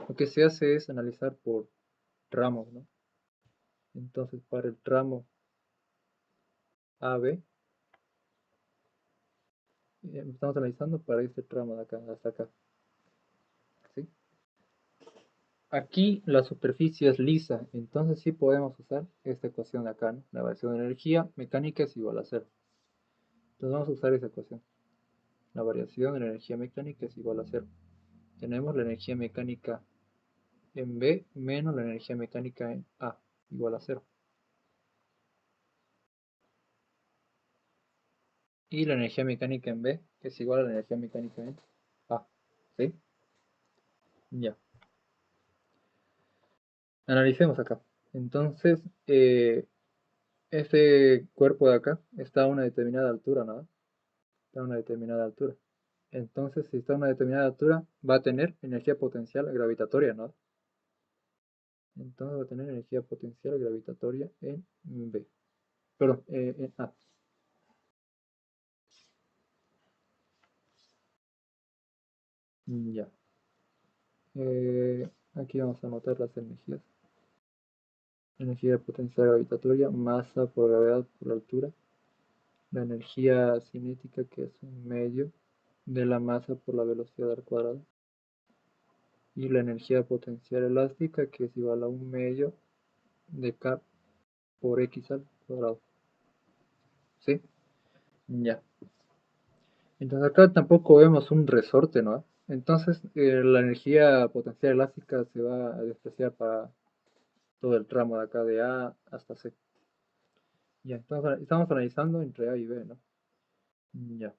Lo que se hace es analizar por tramos, ¿no? Entonces, para el tramo AB, estamos analizando para este tramo de acá hasta acá, ¿sí? Aquí la superficie es lisa, entonces sí podemos usar esta ecuación de acá, ¿no? La variación de energía mecánica es igual a cero. Entonces vamos a usar esa ecuación. La variación de la energía mecánica es igual a cero. Tenemos la energía mecánica en B menos la energía mecánica en A igual a cero. Y la energía mecánica en B es igual a la energía mecánica en A. ¿Sí? Ya. Analicemos acá. Entonces, este cuerpo de acá está a una determinada altura, ¿no? Está a una determinada altura. Entonces, si está a una determinada altura, va a tener energía potencial gravitatoria, ¿no? Entonces va a tener energía potencial gravitatoria en B. Perdón, en A. Ya. Aquí vamos a anotar las energías. Energía potencial gravitatoria, masa por gravedad por altura. La energía cinética, que es un medio de la masa por la velocidad al cuadrado. Y la energía potencial elástica, que es igual a un medio de K por X al cuadrado. ¿Sí? Ya. Entonces acá tampoco vemos un resorte, ¿no? Entonces la energía potencial elástica se va a despreciar para todo el tramo de acá de A hasta C. Ya, entonces estamos analizando entre A y B, ¿no? Ya,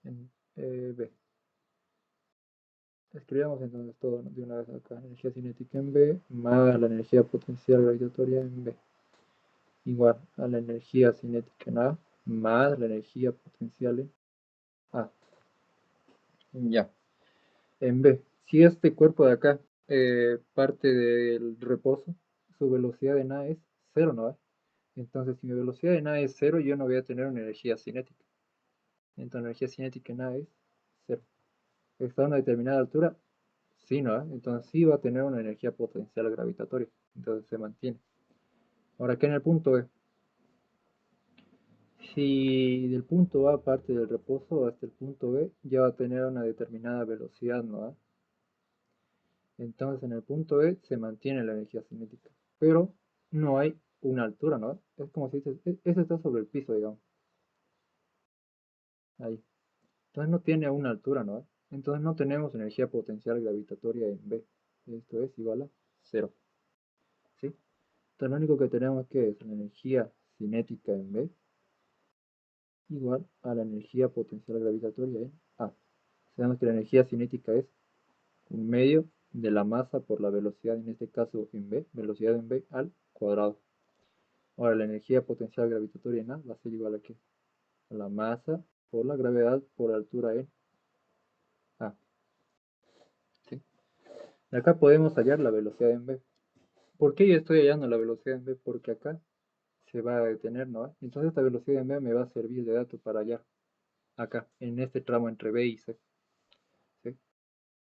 en B. Escribamos entonces todo, ¿no? De una vez acá. Energía cinética en B más la energía potencial gravitatoria en B. Igual a la energía cinética en A más la energía potencial en A. Ya. En B, si este cuerpo de acá parte del reposo, su velocidad en A es cero, ¿no? Entonces, si mi velocidad en A es cero, yo no voy a tener una energía cinética. Entonces, la energía cinética en A es cero. ¿Está a una determinada altura? Sí, ¿no? Entonces, sí va a tener una energía potencial gravitatoria. Entonces, se mantiene. Ahora, ¿qué en el punto B? Si del punto A parte del reposo hasta el punto B, ya va a tener una determinada velocidad, ¿no? Entonces en el punto E se mantiene la energía cinética, pero no hay una altura, ¿no? Es como si dices, ese está sobre el piso, digamos, ahí. Entonces no tiene una altura, ¿no? Entonces no tenemos energía potencial gravitatoria en B. Esto es igual a cero, ¿sí? Entonces lo único que tenemos que es la energía cinética en B igual a la energía potencial gravitatoria en A. Sabemos que la energía cinética es un medio de la masa por la velocidad, en este caso en B, velocidad en B al cuadrado. Ahora, la energía potencial gravitatoria en A va a ser igual a ¿qué? A la masa por la gravedad por altura en A. ¿Sí? De acá podemos hallar la velocidad en B. ¿Por qué yo estoy hallando la velocidad en B? Porque acá se va a detener, ¿no? Entonces esta velocidad en B me va a servir de dato para hallar acá, en este tramo entre B y C. ¿Sí?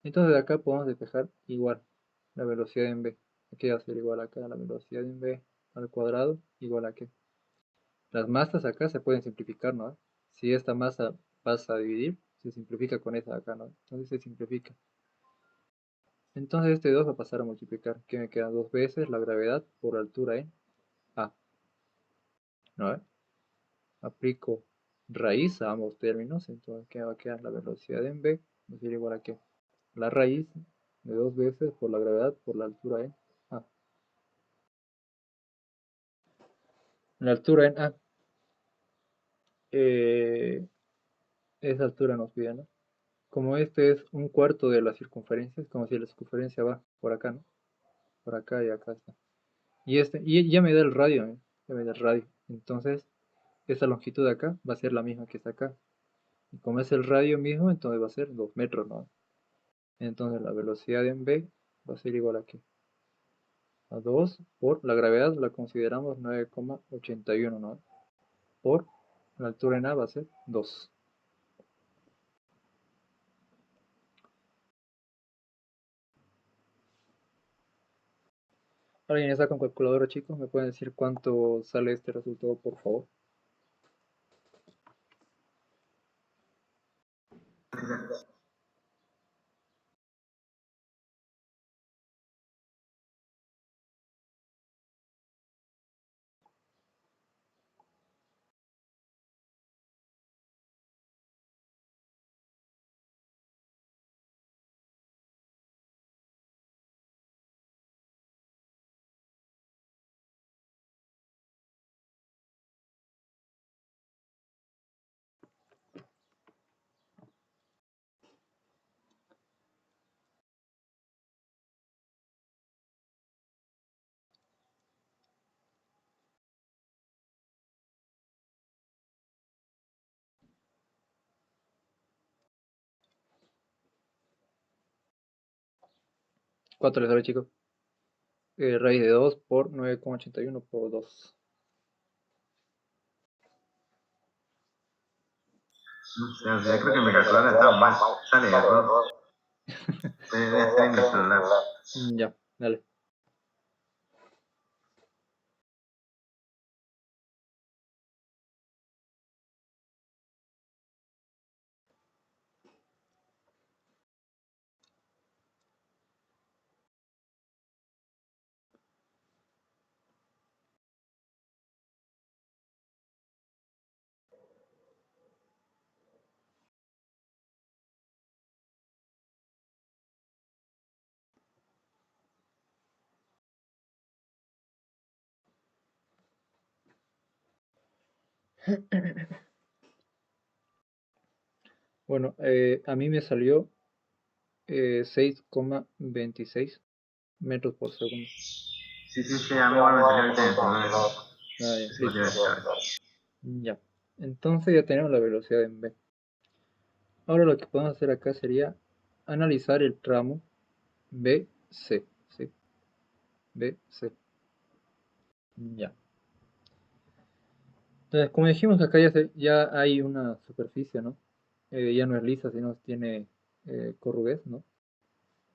Entonces de acá podemos despejar igual la velocidad en B. Aquí va a ser igual acá, la velocidad en B al cuadrado, igual a qué. Las masas acá se pueden simplificar, ¿no? Si esta masa pasa a dividir, se simplifica con esta de acá, ¿no? Entonces se simplifica. Entonces este 2 va a pasar a multiplicar. Que me quedan dos veces la gravedad por altura en A. ¿No? Aplico raíz a ambos términos. Entonces ¿qué va a quedar? La velocidad en B va a ser igual a qué. La raíz de dos veces por la gravedad por la altura en A. La altura en A. Eh, esa altura nos pide, ¿no? Como este es un cuarto de la circunferencia, es como si la circunferencia va por acá, ¿no? Por acá y acá está. Y ya me da el radio, ¿eh? Ya me da el radio. Entonces, esa longitud de acá va a ser la misma que está acá. Y como es el radio mismo, entonces va a ser 2 metros, ¿no? Entonces la velocidad en B va a ser igual aquí a 2 por la gravedad, la consideramos 9,81, ¿no? Por la altura en A va a ser 2. ¿Alguien está con calculadora, chicos? ¿Me pueden decir cuánto sale este resultado, por favor? ¿Cuánto les sale, chicos? Raíz de 2 por 9,81 por 2. No sé, o sea, creo que mi calculadora está mal. Sale error. Debe estar en mi celular. Ya, dale. Bueno, a mí me salió 6,26 metros por segundo. Sí, sí, sí, a mí igual me salió ahorita en el celular. Ah, ya, Eso listo. podría estar. Ya. Entonces ya tenemos la velocidad en B. Ahora lo que podemos hacer acá sería analizar el tramo BC. ¿Sí? BC. Ya. Entonces, como dijimos, acá ya hay una superficie, ¿no? Ya no es lisa, sino tiene corrugez, ¿no?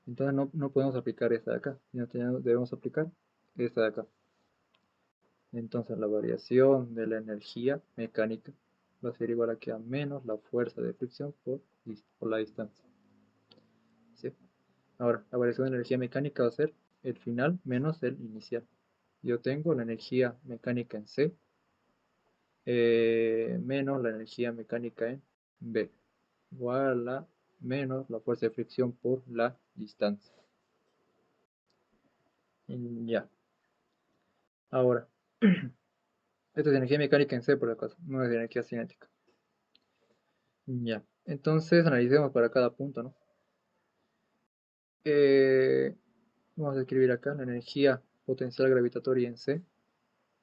Entonces no podemos aplicar esta de acá, sino debemos aplicar esta de acá. Entonces la variación de la energía mecánica va a ser igual aquí a menos la fuerza de fricción por la distancia. ¿Sí? Ahora, la variación de energía mecánica va a ser el final menos el inicial. Yo tengo la energía mecánica en C menos la energía mecánica en B, igual a menos la fuerza de fricción por la distancia. Ya. Ahora, esto es energía mecánica en C por acaso, no es energía cinética. Ya. Entonces analicemos para cada punto, ¿no? Eh, Vamos a escribir acá la energía potencial gravitatoria en C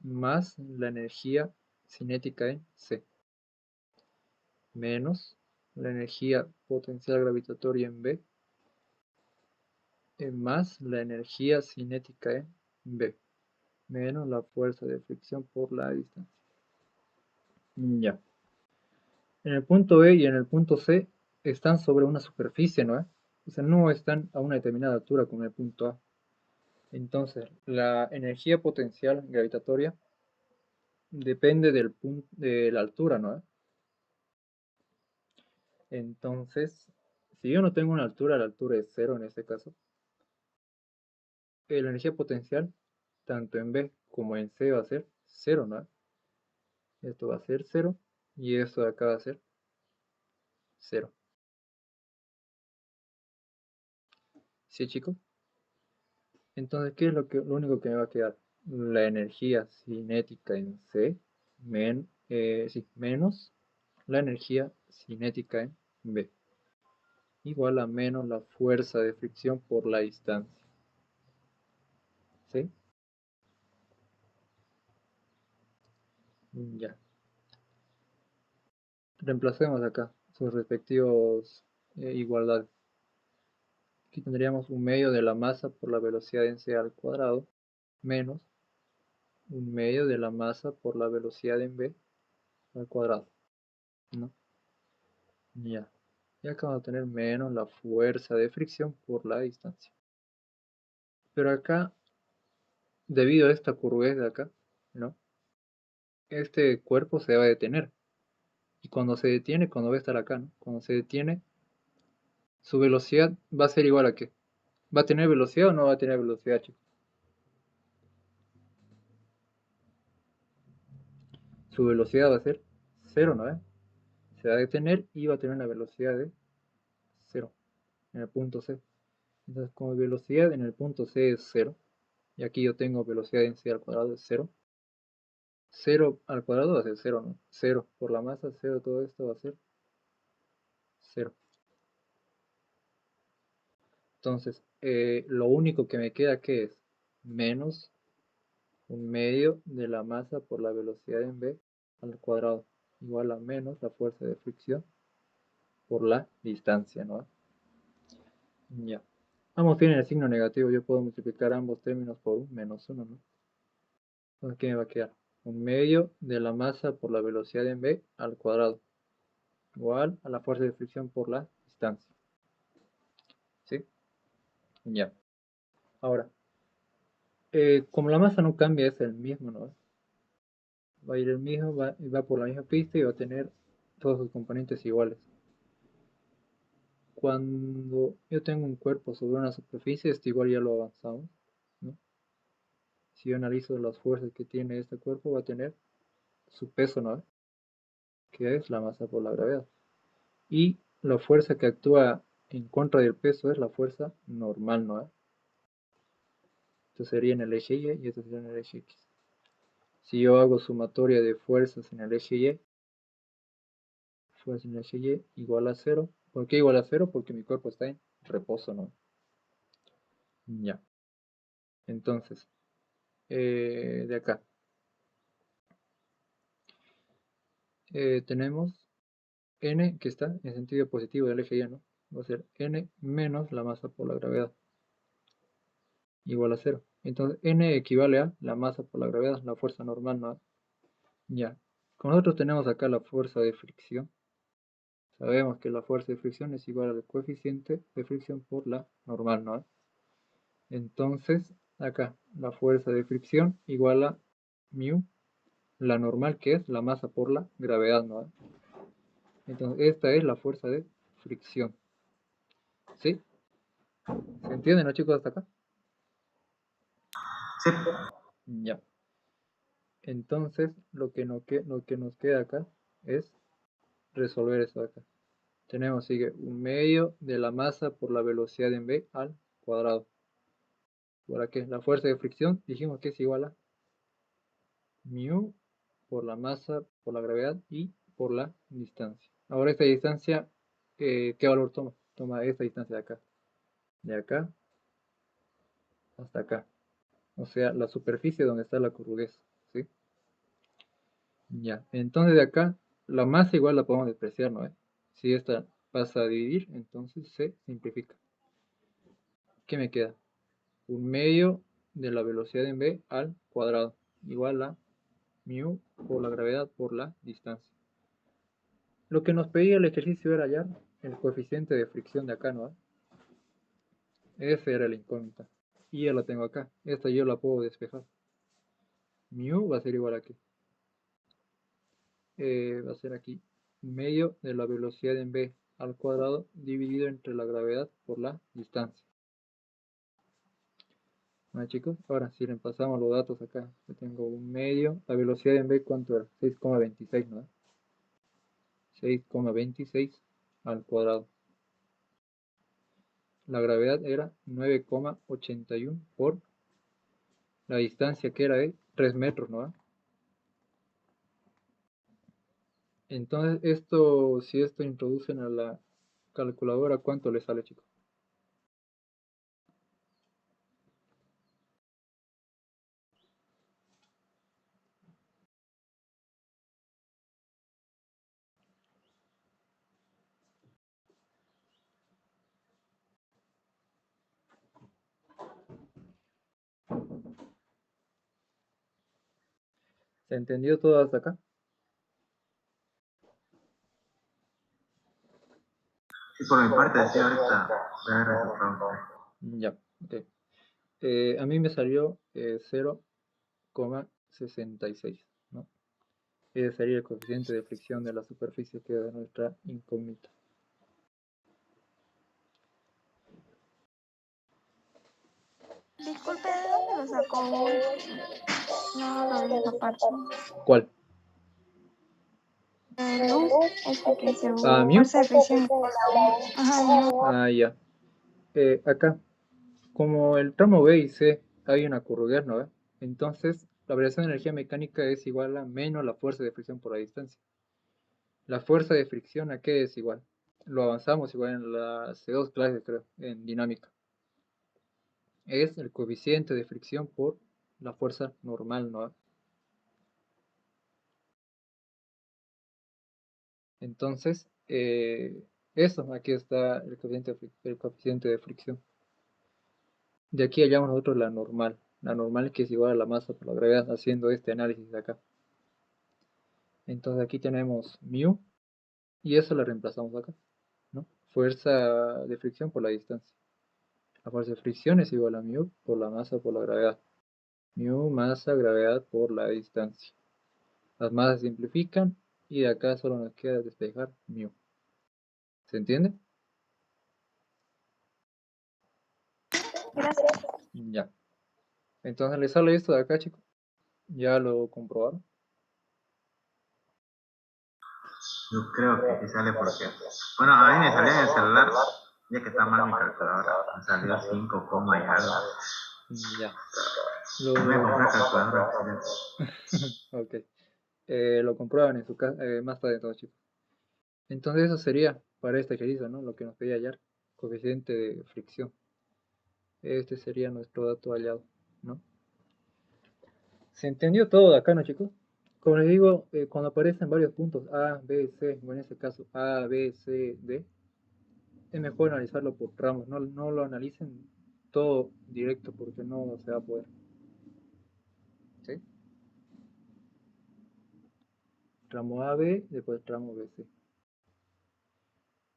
más la energía cinética en C menos la energía potencial gravitatoria en B más la energía cinética en B menos la fuerza de fricción por la distancia. Ya. En el punto B y en el punto C están sobre una superficie, ¿no? O sea, no están a una determinada altura como en el punto A. Entonces, la energía potencial gravitatoria depende de la altura, ¿no? Entonces, si yo no tengo una altura, la altura es cero en este caso, la energía potencial, tanto en B como en C va a ser cero, ¿no? Esto va a ser cero y esto de acá va a ser cero. ¿Sí, chicos? Entonces, ¿qué es lo único que me va a quedar? La energía cinética en C sí, menos la energía cinética en B, igual a menos la fuerza de fricción por la distancia. ¿Sí? Ya. Reemplacemos acá sus respectivos igualdades. Aquí tendríamos un medio de la masa por la velocidad en c al cuadrado menos un medio de la masa por la velocidad en v al cuadrado, ¿no? Ya. Y acá vamos a tener menos la fuerza de fricción por la distancia. Pero acá, debido a esta curvez de acá, ¿no? Este cuerpo se va a detener. Y cuando se detiene, cuando va a estar acá, ¿no? Cuando se detiene, su velocidad va a ser igual a qué. ¿Va a tener velocidad o no va a tener velocidad, chicos? Su velocidad va a ser cero, ¿no? Se va a detener y va a tener una velocidad de cero en el punto C. Entonces, como velocidad en el punto C es cero, y aquí yo tengo velocidad en C al cuadrado de cero, 0 al cuadrado va a ser cero, ¿no? Cero por la masa, cero, todo esto va a ser cero. Entonces, lo único que me queda que es menos un medio de la masa por la velocidad en v al cuadrado, igual a menos la fuerza de fricción por la distancia, ¿no? Ya. Ambos tienen el signo negativo, yo puedo multiplicar ambos términos por un menos 1, ¿no? Entonces, ¿qué me va a quedar? Un medio de la masa por la velocidad en v al cuadrado, igual a la fuerza de fricción por la distancia. ¿Sí? Ya. Ahora, como la masa no cambia, es el mismo, ¿no? Va a ir el mismo, va por la misma pista y va a tener todos sus componentes iguales. Cuando yo tengo un cuerpo sobre una superficie, esto igual ya lo avanzamos, ¿no? Si yo analizo las fuerzas que tiene este cuerpo, va a tener su peso, ¿no? Que es la masa por la gravedad. Y la fuerza que actúa en contra del peso es la fuerza normal, ¿no? Esto sería en el eje Y y esto sería en el eje X. Si yo hago sumatoria de fuerzas en el eje Y, fuerza en el eje Y igual a cero. ¿Por qué igual a cero? Porque mi cuerpo está en reposo, ¿no? Ya. Entonces, de acá tenemos n que está en sentido positivo del eje Y, ¿no? Va a ser n menos la masa por la gravedad, igual a cero. Entonces, n equivale a la masa por la gravedad, la fuerza normal, ¿no? Ya. Como nosotros tenemos acá la fuerza de fricción, sabemos que la fuerza de fricción es igual al coeficiente de fricción por la normal, ¿no? Entonces, acá, la fuerza de fricción igual a mu, la normal que es la masa por la gravedad, ¿no? Entonces, esta es la fuerza de fricción. ¿Sí? ¿Se entienden, no, chicos, hasta acá? Sí. Ya. Entonces, lo que nos queda acá es resolver esto de acá. Tenemos, sigue, un medio de la masa por la velocidad en v al cuadrado. ¿Para qué? La fuerza de fricción dijimos que es igual a mu por la masa, por la gravedad y por la distancia. Ahora esta distancia, ¿qué valor toma? Toma esta distancia de acá hasta acá. O sea, la superficie donde está la curvudez, ¿sí? Ya, entonces de acá, la masa igual la podemos despreciar, ¿no? Si esta pasa a dividir, entonces se simplifica. ¿Qué me queda? Un medio de la velocidad en v al cuadrado, igual a mu por la gravedad por la distancia. Lo que nos pedía el ejercicio era hallar el coeficiente de fricción de acá, ¿no? Esa era la incógnita. Y ya la tengo acá. Esta yo la puedo despejar. Mu va a ser igual a qué. Va a ser aquí medio de la velocidad en v al cuadrado dividido entre la gravedad por la distancia. ¿Vale, chicos? Ahora, si reemplazamos los datos acá, yo tengo un medio. La velocidad en v, ¿cuánto era? 6,26, ¿no? 6,26 al cuadrado. La gravedad era 9,81 por la distancia que era de 3 metros, ¿no? Entonces, si esto introducen a la calculadora, ¿cuánto le sale, chicos? ¿Se entendió todo hasta acá? Sí, por mi parte, sí, ahorita voy a ver resultado. Ya, ok. A mí me salió 0,66, ¿no? Ese sería el coeficiente de fricción de la superficie que da nuestra incógnita. Disculpe, ¿de dónde lo sacó? No lo vi esa parte. ¿Cuál? Luz, este que se ¿Mu? fuerza de fricción igual a U. Ajá, mu. Ah, ya. Acá, como el tramo B y C hay una curvatura, ¿no? Entonces, la variación de energía mecánica es igual a menos la fuerza de fricción por la distancia. La fuerza de fricción, ¿a qué es igual? Lo avanzamos igual en las C2 clases, creo, en dinámica. Es el coeficiente de fricción por la fuerza normal, ¿no? Entonces, eso, aquí está el coeficiente de fricción. De aquí hallamos nosotros la normal. La normal que es igual a la masa por la gravedad, haciendo este análisis de acá. Entonces aquí tenemos mu y eso lo reemplazamos acá, ¿no? Fuerza de fricción por la distancia. La fuerza de fricción es igual a mu por la masa por la gravedad. Mu, masa, gravedad por la distancia. Las masas se simplifican y de acá solo nos queda despejar mu. ¿Se entiende? Gracias. Ya. Entonces le sale esto de acá, chicos. Ya lo comprobaron. Yo creo que sí sale porque. Bueno, a mí me salió en el celular, ya que está mal mi calculadora. Me salió 5, y algo. Ya. Voy a comprar calculadora. Ok. Lo comprueban en su casa más tarde todos, chicos. Entonces eso sería para este ejercicio, ¿no? Lo que nos pedía hallar. Coeficiente de fricción. Este sería nuestro dato hallado, ¿no? ¿Se entendió todo de acá, no, chicos? Como les digo, cuando aparecen varios puntos A, B, C, o en este caso A, B, C, D, es mejor analizarlo por tramos, no lo analicen todo directo porque no se va a poder. ¿Sí? Tramo A, B, después tramo B, C.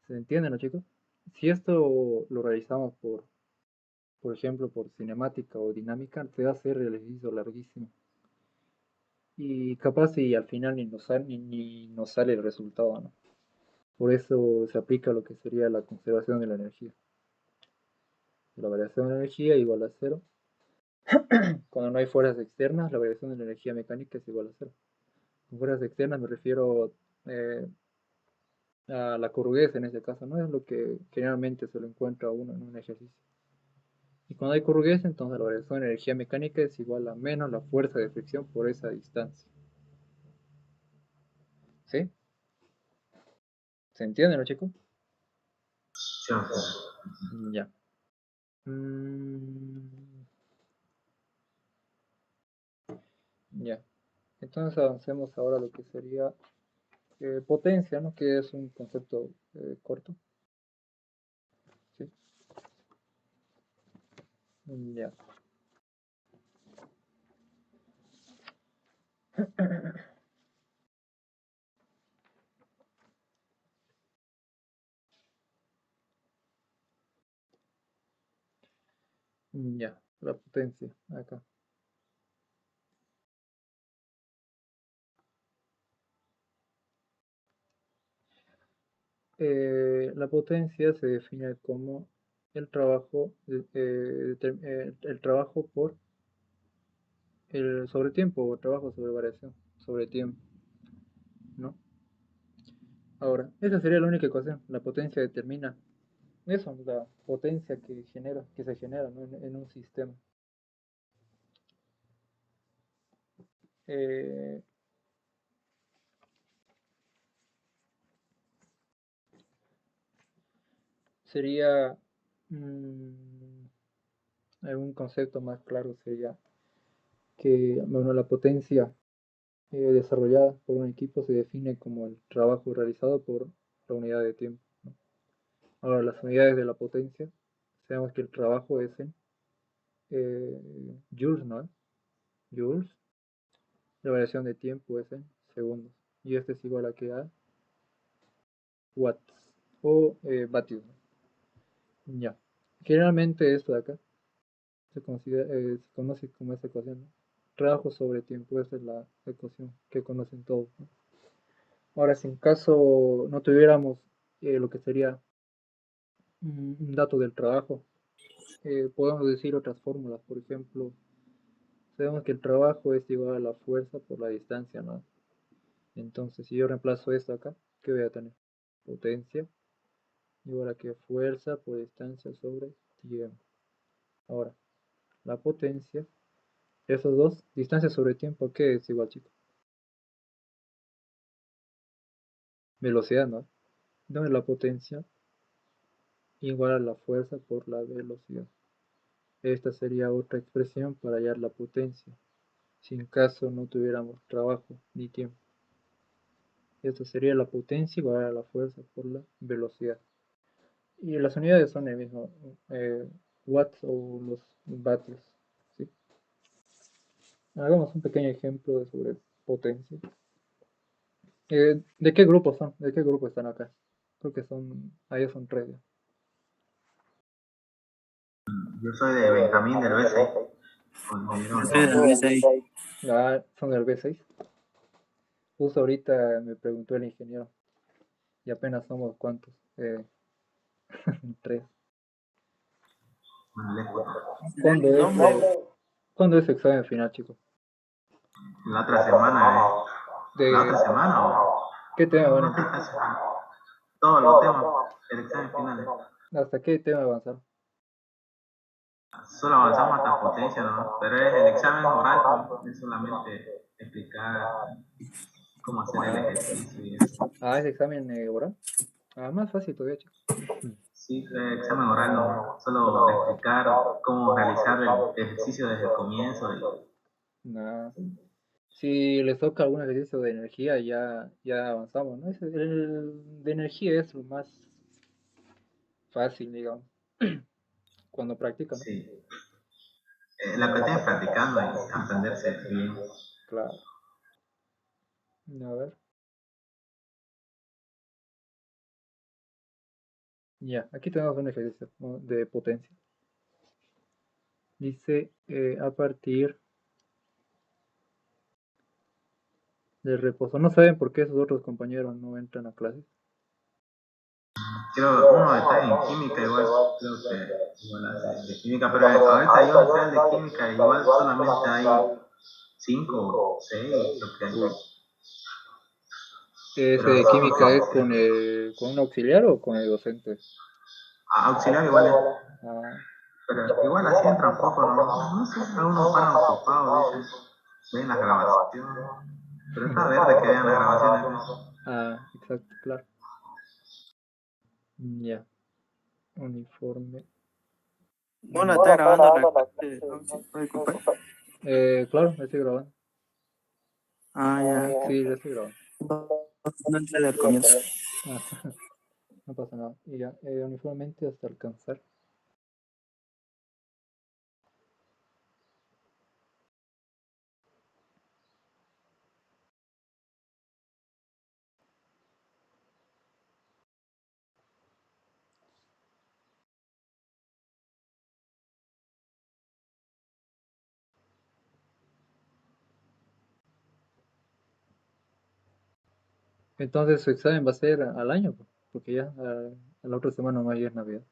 ¿Se entienden, no, chicos? Si esto lo realizamos por ejemplo, por cinemática o dinámica, te va a hacer el ejercicio larguísimo. Y capaz si al final ni nos sale el resultado, ¿no? Por eso se aplica lo que sería la conservación de la energía. La variación de la energía igual a cero. Cuando no hay fuerzas externas, la variación de la energía mecánica es igual a cero. Con fuerzas externas me refiero a la corrugez en este caso, ¿no? Es lo que generalmente se lo encuentra uno en un ejercicio. Y cuando hay corrugez, entonces la variación de energía mecánica es igual a menos la fuerza de fricción por esa distancia. ¿Sí? ¿Se entiende, no, chicos? Sí, Ya. Ya. Entonces avancemos ahora a lo que sería potencia, ¿no? Que es un concepto corto. ¿Sí? Ya. Ya, la potencia, acá. La potencia se define como el trabajo, el trabajo por el sobre tiempo o trabajo sobre variación sobre tiempo, ¿no? Ahora, esa sería la única ecuación. La potencia determina eso, la potencia que se genera, ¿no? en un sistema. Eh, sería un concepto más claro sería que bueno, la potencia desarrollada por un equipo se define como el trabajo realizado por la unidad de tiempo, ¿no? Ahora, las unidades de la potencia, sabemos que el trabajo es en joules, ¿no? Joules La variación de tiempo es en segundos. Y este es igual a que a watts o vatios. Ya. Generalmente esto de acá se conoce como esta ecuación, ¿no? Trabajo sobre tiempo, esta es la ecuación que conocen todos, ¿no? Ahora, si en caso no tuviéramos lo que sería un dato del trabajo, podemos decir otras fórmulas. Por ejemplo, sabemos que el trabajo es igual a la fuerza por la distancia, ¿no? Entonces, si yo reemplazo esto acá, ¿qué voy a tener? Potencia igual a que fuerza por distancia sobre tiempo. Ahora, la potencia, esos dos, distancia sobre tiempo, ¿qué es igual, chicos? Velocidad, ¿no? Entonces, la potencia igual a la fuerza por la velocidad. Esta sería otra expresión para hallar la potencia, si en caso no tuviéramos trabajo ni tiempo. Esta sería la potencia igual a la fuerza por la velocidad. Y las unidades son el mismo, watts o los vatios, ¿sí? Hagamos un pequeño ejemplo sobre potencia. ¿De qué grupo son? ¿De qué grupo están acá? Creo que son, ahí son tres ya. Yo soy de Benjamín del B6. Pues me Yo dieron soy del B6. Ah, son del B6. Justo ahorita me preguntó el ingeniero. Y apenas somos cuántos. Tres. ¿Cuándo es, Nombre. ¿cuándo es examen final, chicos? La otra semana, la otra ¿De semana qué tema van a no sé, empezar? todos los temas, el examen final. ¿Hasta qué tema avanzar? Solo avanzamos hasta potencia, ¿no? Pero es el examen oral, ¿no? Es solamente explicar cómo hacer el ejercicio y eso. Ah, es examen oral. Ah, más fácil todavía, chicos. Sí, el examen oral, ¿no? Solo explicar cómo realizar el ejercicio desde el comienzo. Nah. Si les toca algún ejercicio de energía, ya avanzamos, ¿no? El de energía es lo más fácil, digamos, cuando practican, ¿no? Sí. La cuestión es practicando y aprenderse bien. Claro. A ver. Ya, aquí tenemos un ejercicio, ¿no?, de potencia. Dice, a partir del reposo. ¿No saben por qué esos otros compañeros no entran a clases? Creo que uno está en química igual, creo que igual hace de química, pero ahorita yo entré al de química, igual solamente hay 5 o 6, lo que hay. ¿Ese Pero de los otros química es son con un auxiliar o con el docente? auxiliar igual es. Ah, Pero igual así entran poco, ¿no? No sé, algunos paran ocupados, dicen, ven las grabaciones. Pero está verde que vean las grabaciones, ¿no? exacto, claro. Ya, uniforme. Bueno, está grabando la clase. No sé, disculpe. Claro, estoy grabando. Ah, ya. Sí, lo estoy grabando. No entré del comienzo. Ah, no pasa nada. Y ya, uniformemente hasta alcanzar. Entonces su examen va a ser al año, pues, porque ya a la otra semana no hay es Navidad.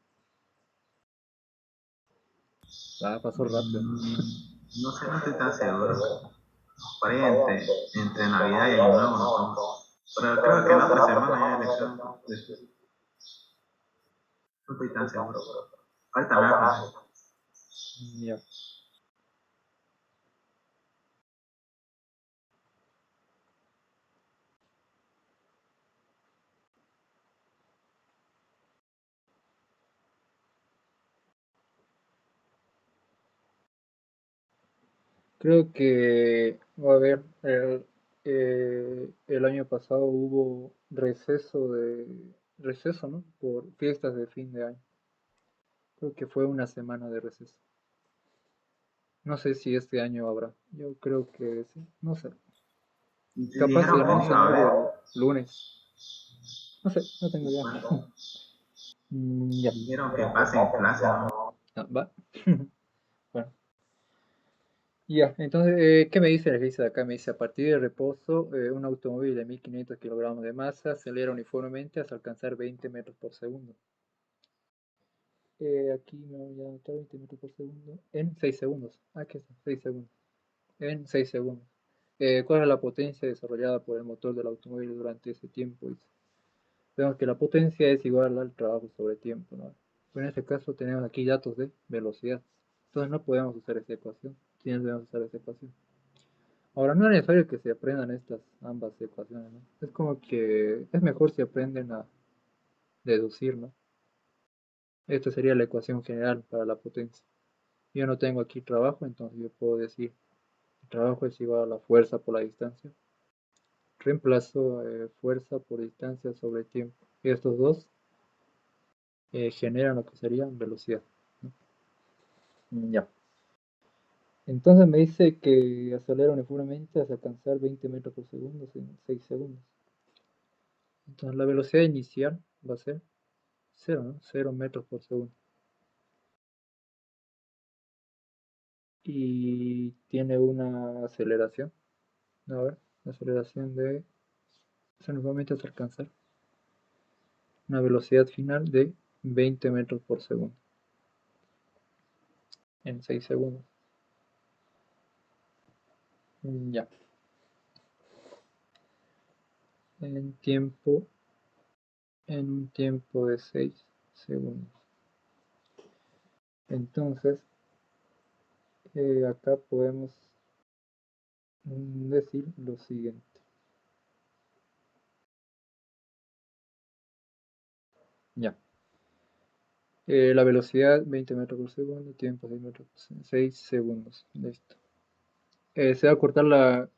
Pasó rápido, ¿no? No sé, no estoy tan seguro. Por ahí entre Navidad y Año Nuevo nos vamos. Pero creo que la otra semana ya el examen. No estoy tan seguro. Ahorita me voy a fijar. Ya. Creo que, a ver, el año pasado hubo receso, ¿no? Por fiestas de fin de año. Creo que fue una semana de receso. No sé si este año habrá. Yo creo que sí. No sé. Capaz Dijeron se que no iba a haber. algo el lunes. No sé, no tengo idea. Bueno, Ya. dijeron que pasen clase, ¿no? Ah, va. Bueno. Ya, entonces, ¿qué me dice la lista de acá? Me dice, a partir de reposo, un automóvil de 1500 kilogramos de masa acelera uniformemente hasta alcanzar 20 metros por segundo. Aquí me voy a anotar 20 metros por segundo en 6 segundos. Aquí está, 6 segundos. En 6 segundos. ¿Cuál es la potencia desarrollada por el motor del automóvil durante ese tiempo? Dice. Vemos que la potencia es igual al trabajo sobre tiempo, ¿no? Pero en este caso tenemos aquí datos de velocidad. Entonces no podemos usar esta ecuación. Sí, no debemos usar esta ecuación. Ahora, no es necesario que se aprendan estas ambas ecuaciones, ¿no? Es como que es mejor si aprenden a deducir, ¿no? Esta sería la ecuación general para la potencia. Yo no tengo aquí trabajo, entonces yo puedo decir el trabajo es igual a la fuerza por la distancia. Reemplazo fuerza por distancia sobre tiempo. Y estos dos generan lo que sería velocidad, ¿no? Ya. Entonces me dice que acelera uniformemente hasta alcanzar 20 metros por segundo en 6 segundos. Entonces la velocidad inicial va a ser 0, ¿no? 0 metros por segundo. Y tiene una aceleración. A ver, aceleración de uniformemente hasta alcanzar una velocidad final de 20 metros por segundo en 6 segundos. Ya. En tiempo, en un tiempo de 6 segundos. Entonces, acá podemos decir lo siguiente. Ya. La velocidad 20 metros por segundo, tiempo 6 metros por 6 segundos. Listo. Se va a cortar la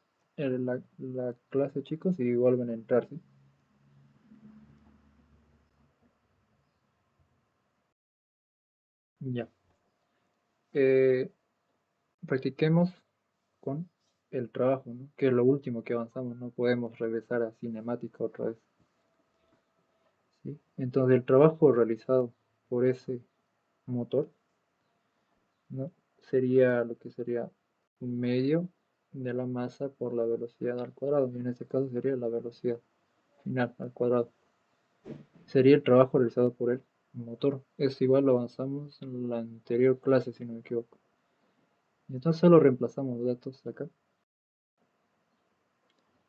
clase, chicos, y vuelven a entrar, ¿sí? Ya. Eh, Practiquemos con el trabajo, ¿no? Que es lo último que avanzamos. No podemos regresar a cinemática otra vez, ¿sí? Entonces, el trabajo realizado por ese motor, ¿no? Sería lo que sería un medio de la masa por la velocidad al cuadrado. Y en este caso sería la velocidad final al cuadrado. Sería el trabajo realizado por el motor. Es igual, lo avanzamos en la anterior clase, si no me equivoco. Y entonces solo reemplazamos datos acá.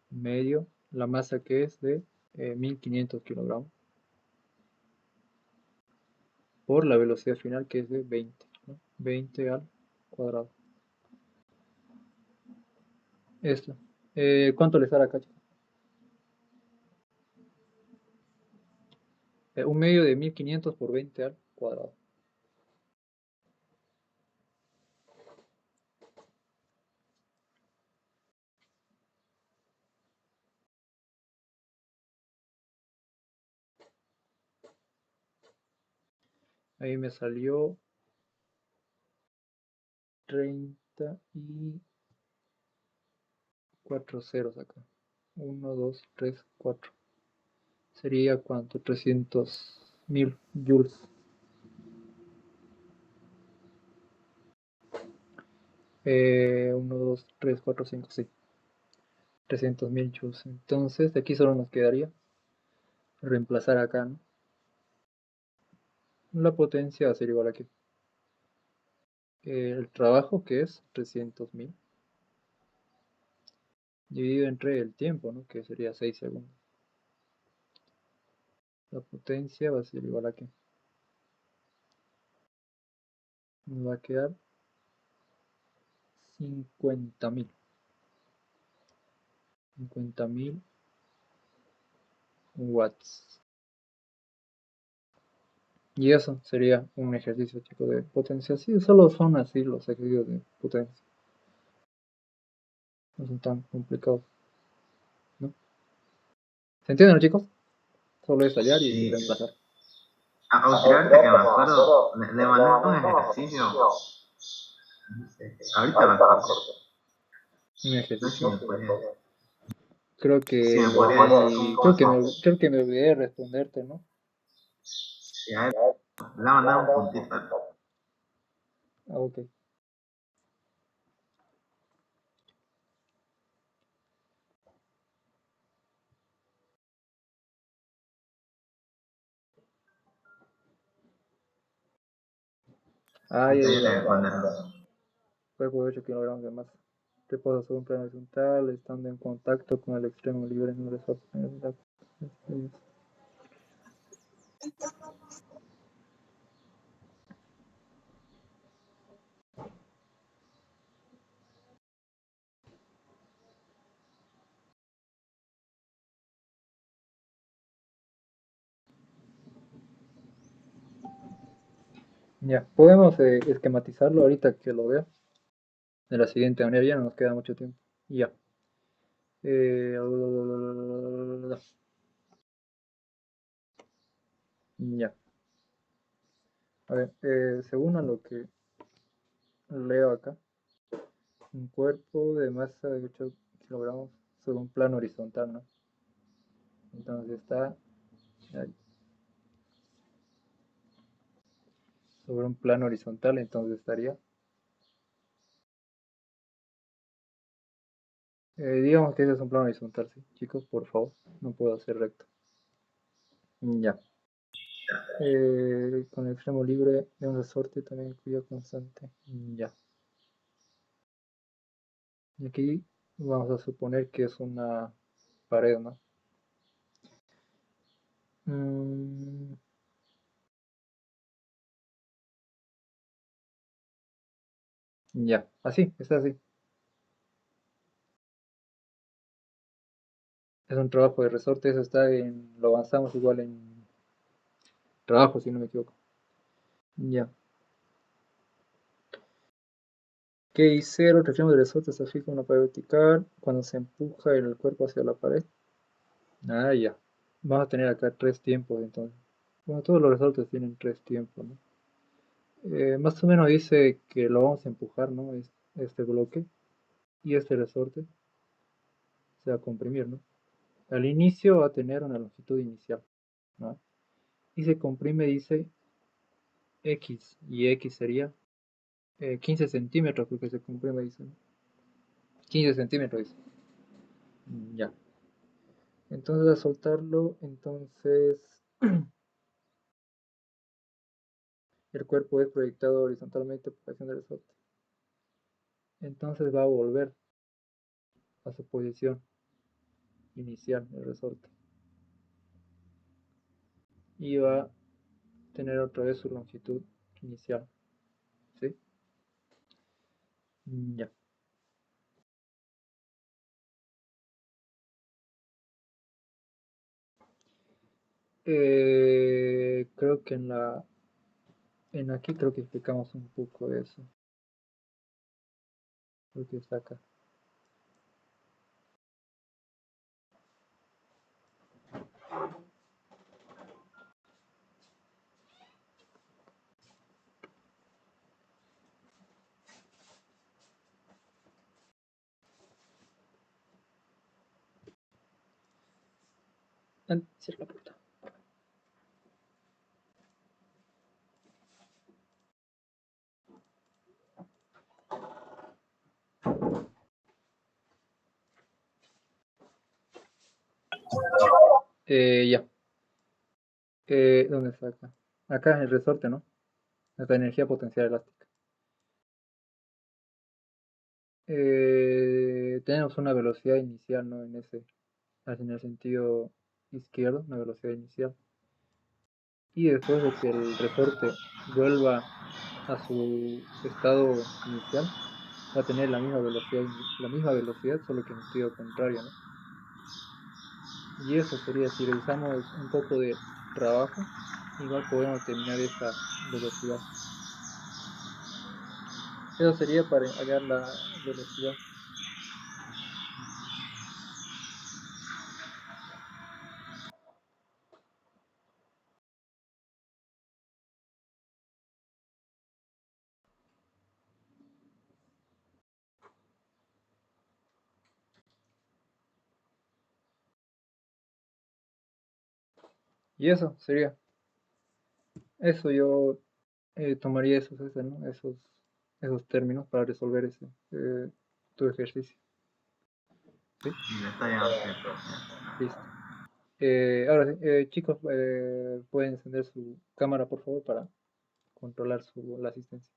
Medio, la masa que es de 1500 kilogramos por la velocidad final que es de 20, ¿no? 20 al cuadrado. Esto. ¿Cuánto le sale acá, chicos? Un medio de 1500 por 20 al cuadrado. Ahí me salió 34 ceros acá. 1, 2, 3, 4. Sería cuánto? 300.000 joules. 1, 2, 3, 4, 5, sí. 300.000 joules. Entonces, de aquí solo nos quedaría reemplazar acá, ¿no? La potencia va a ser igual a que el trabajo, que es 300.000, dividido entre el tiempo, ¿no? Que sería 6 segundos. La potencia va a ser igual a que nos va a quedar 50.000. 50.000 watts. Y eso sería un ejercicio, chicos, de potencia. Sí, solo son así los ejercicios de potencia. No son tan complicados, ¿no? ¿Se entienden, chicos? Solo es hallar y Sí. reemplazar. Ahorita que me acuerdo, le mandé un ejercicio. Ahorita me acuerdo. Un No sé si ejercicio. me puede. Creo que Sí, me lo podría decir vi, cómo se... creo que me olvidé de responderte, ¿no? Sí, a él le va a mandar un puntito. Ah, ok. Ah, ya, Entonces ya, yo le ya. respondo. Cuerpo de 8 kilogramos de masa. Reposa sobre un plano horizontal, estando en contacto con el extremo libre en un resorte. Ya, podemos esquematizarlo ahorita que lo veo. De la siguiente manera, ya no nos queda mucho tiempo. Ya. Eh, ya. A ver, según a lo que leo acá, un cuerpo de masa de 8 kilogramos sobre un plano horizontal, ¿no? Entonces está ahí, sobre un plano horizontal, entonces estaría. Digamos que ese es un plano horizontal, sí. Chicos, por favor, no puedo hacer recto. Ya. Con el extremo libre de un resorte también cuya constante. Ya. Y aquí vamos a suponer que es una pared, ¿no? Mm, ya, así, está así. Es un trabajo de resorte, eso está en, lo avanzamos igual en trabajo, si no me equivoco. Ya. ¿Qué hice? El otro extremo del resorte se fija en una pared vertical cuando se empuja el cuerpo hacia la pared. Ah, ya. Vamos a tener acá tres tiempos entonces. Bueno, todos los resortes tienen tres tiempos, ¿no? Más o menos dice que lo vamos a empujar, ¿no? Este bloque y este resorte se va a comprimir, ¿no? Al inicio va a tener una longitud inicial, ¿no? Y se comprime, dice X, y X sería 15 centímetros, porque se comprime, dice, ¿no? 15 centímetros, dice. Ya. Entonces, a soltarlo, entonces el cuerpo es proyectado horizontalmente por acción del resorte. Entonces va a volver a su posición inicial, el resorte. Y va a tener otra vez su longitud inicial. ¿Sí? Ya. Creo que en aquí creo que explicamos un poco de eso. Creo que está acá. Cierra la puerta. Ya. ¿Dónde está acá? Acá en el resorte, ¿no? Nuestra energía potencial elástica. Tenemos una velocidad inicial, ¿no? En el sentido izquierdo, una velocidad inicial. Y después de que el resorte vuelva a su estado inicial, va a tener la misma velocidad, solo que en sentido contrario, ¿no? Y eso sería, si realizamos un poco de trabajo, igual podemos determinar esa velocidad. Eso sería para hallar la velocidad. Y eso sería. Eso yo tomaría ¿no? Esos términos para resolver tu ejercicio. ¿Sí? Y está ya, perfecto. Listo. Ahora sí, chicos, pueden encender su cámara, por favor, para controlar la asistencia.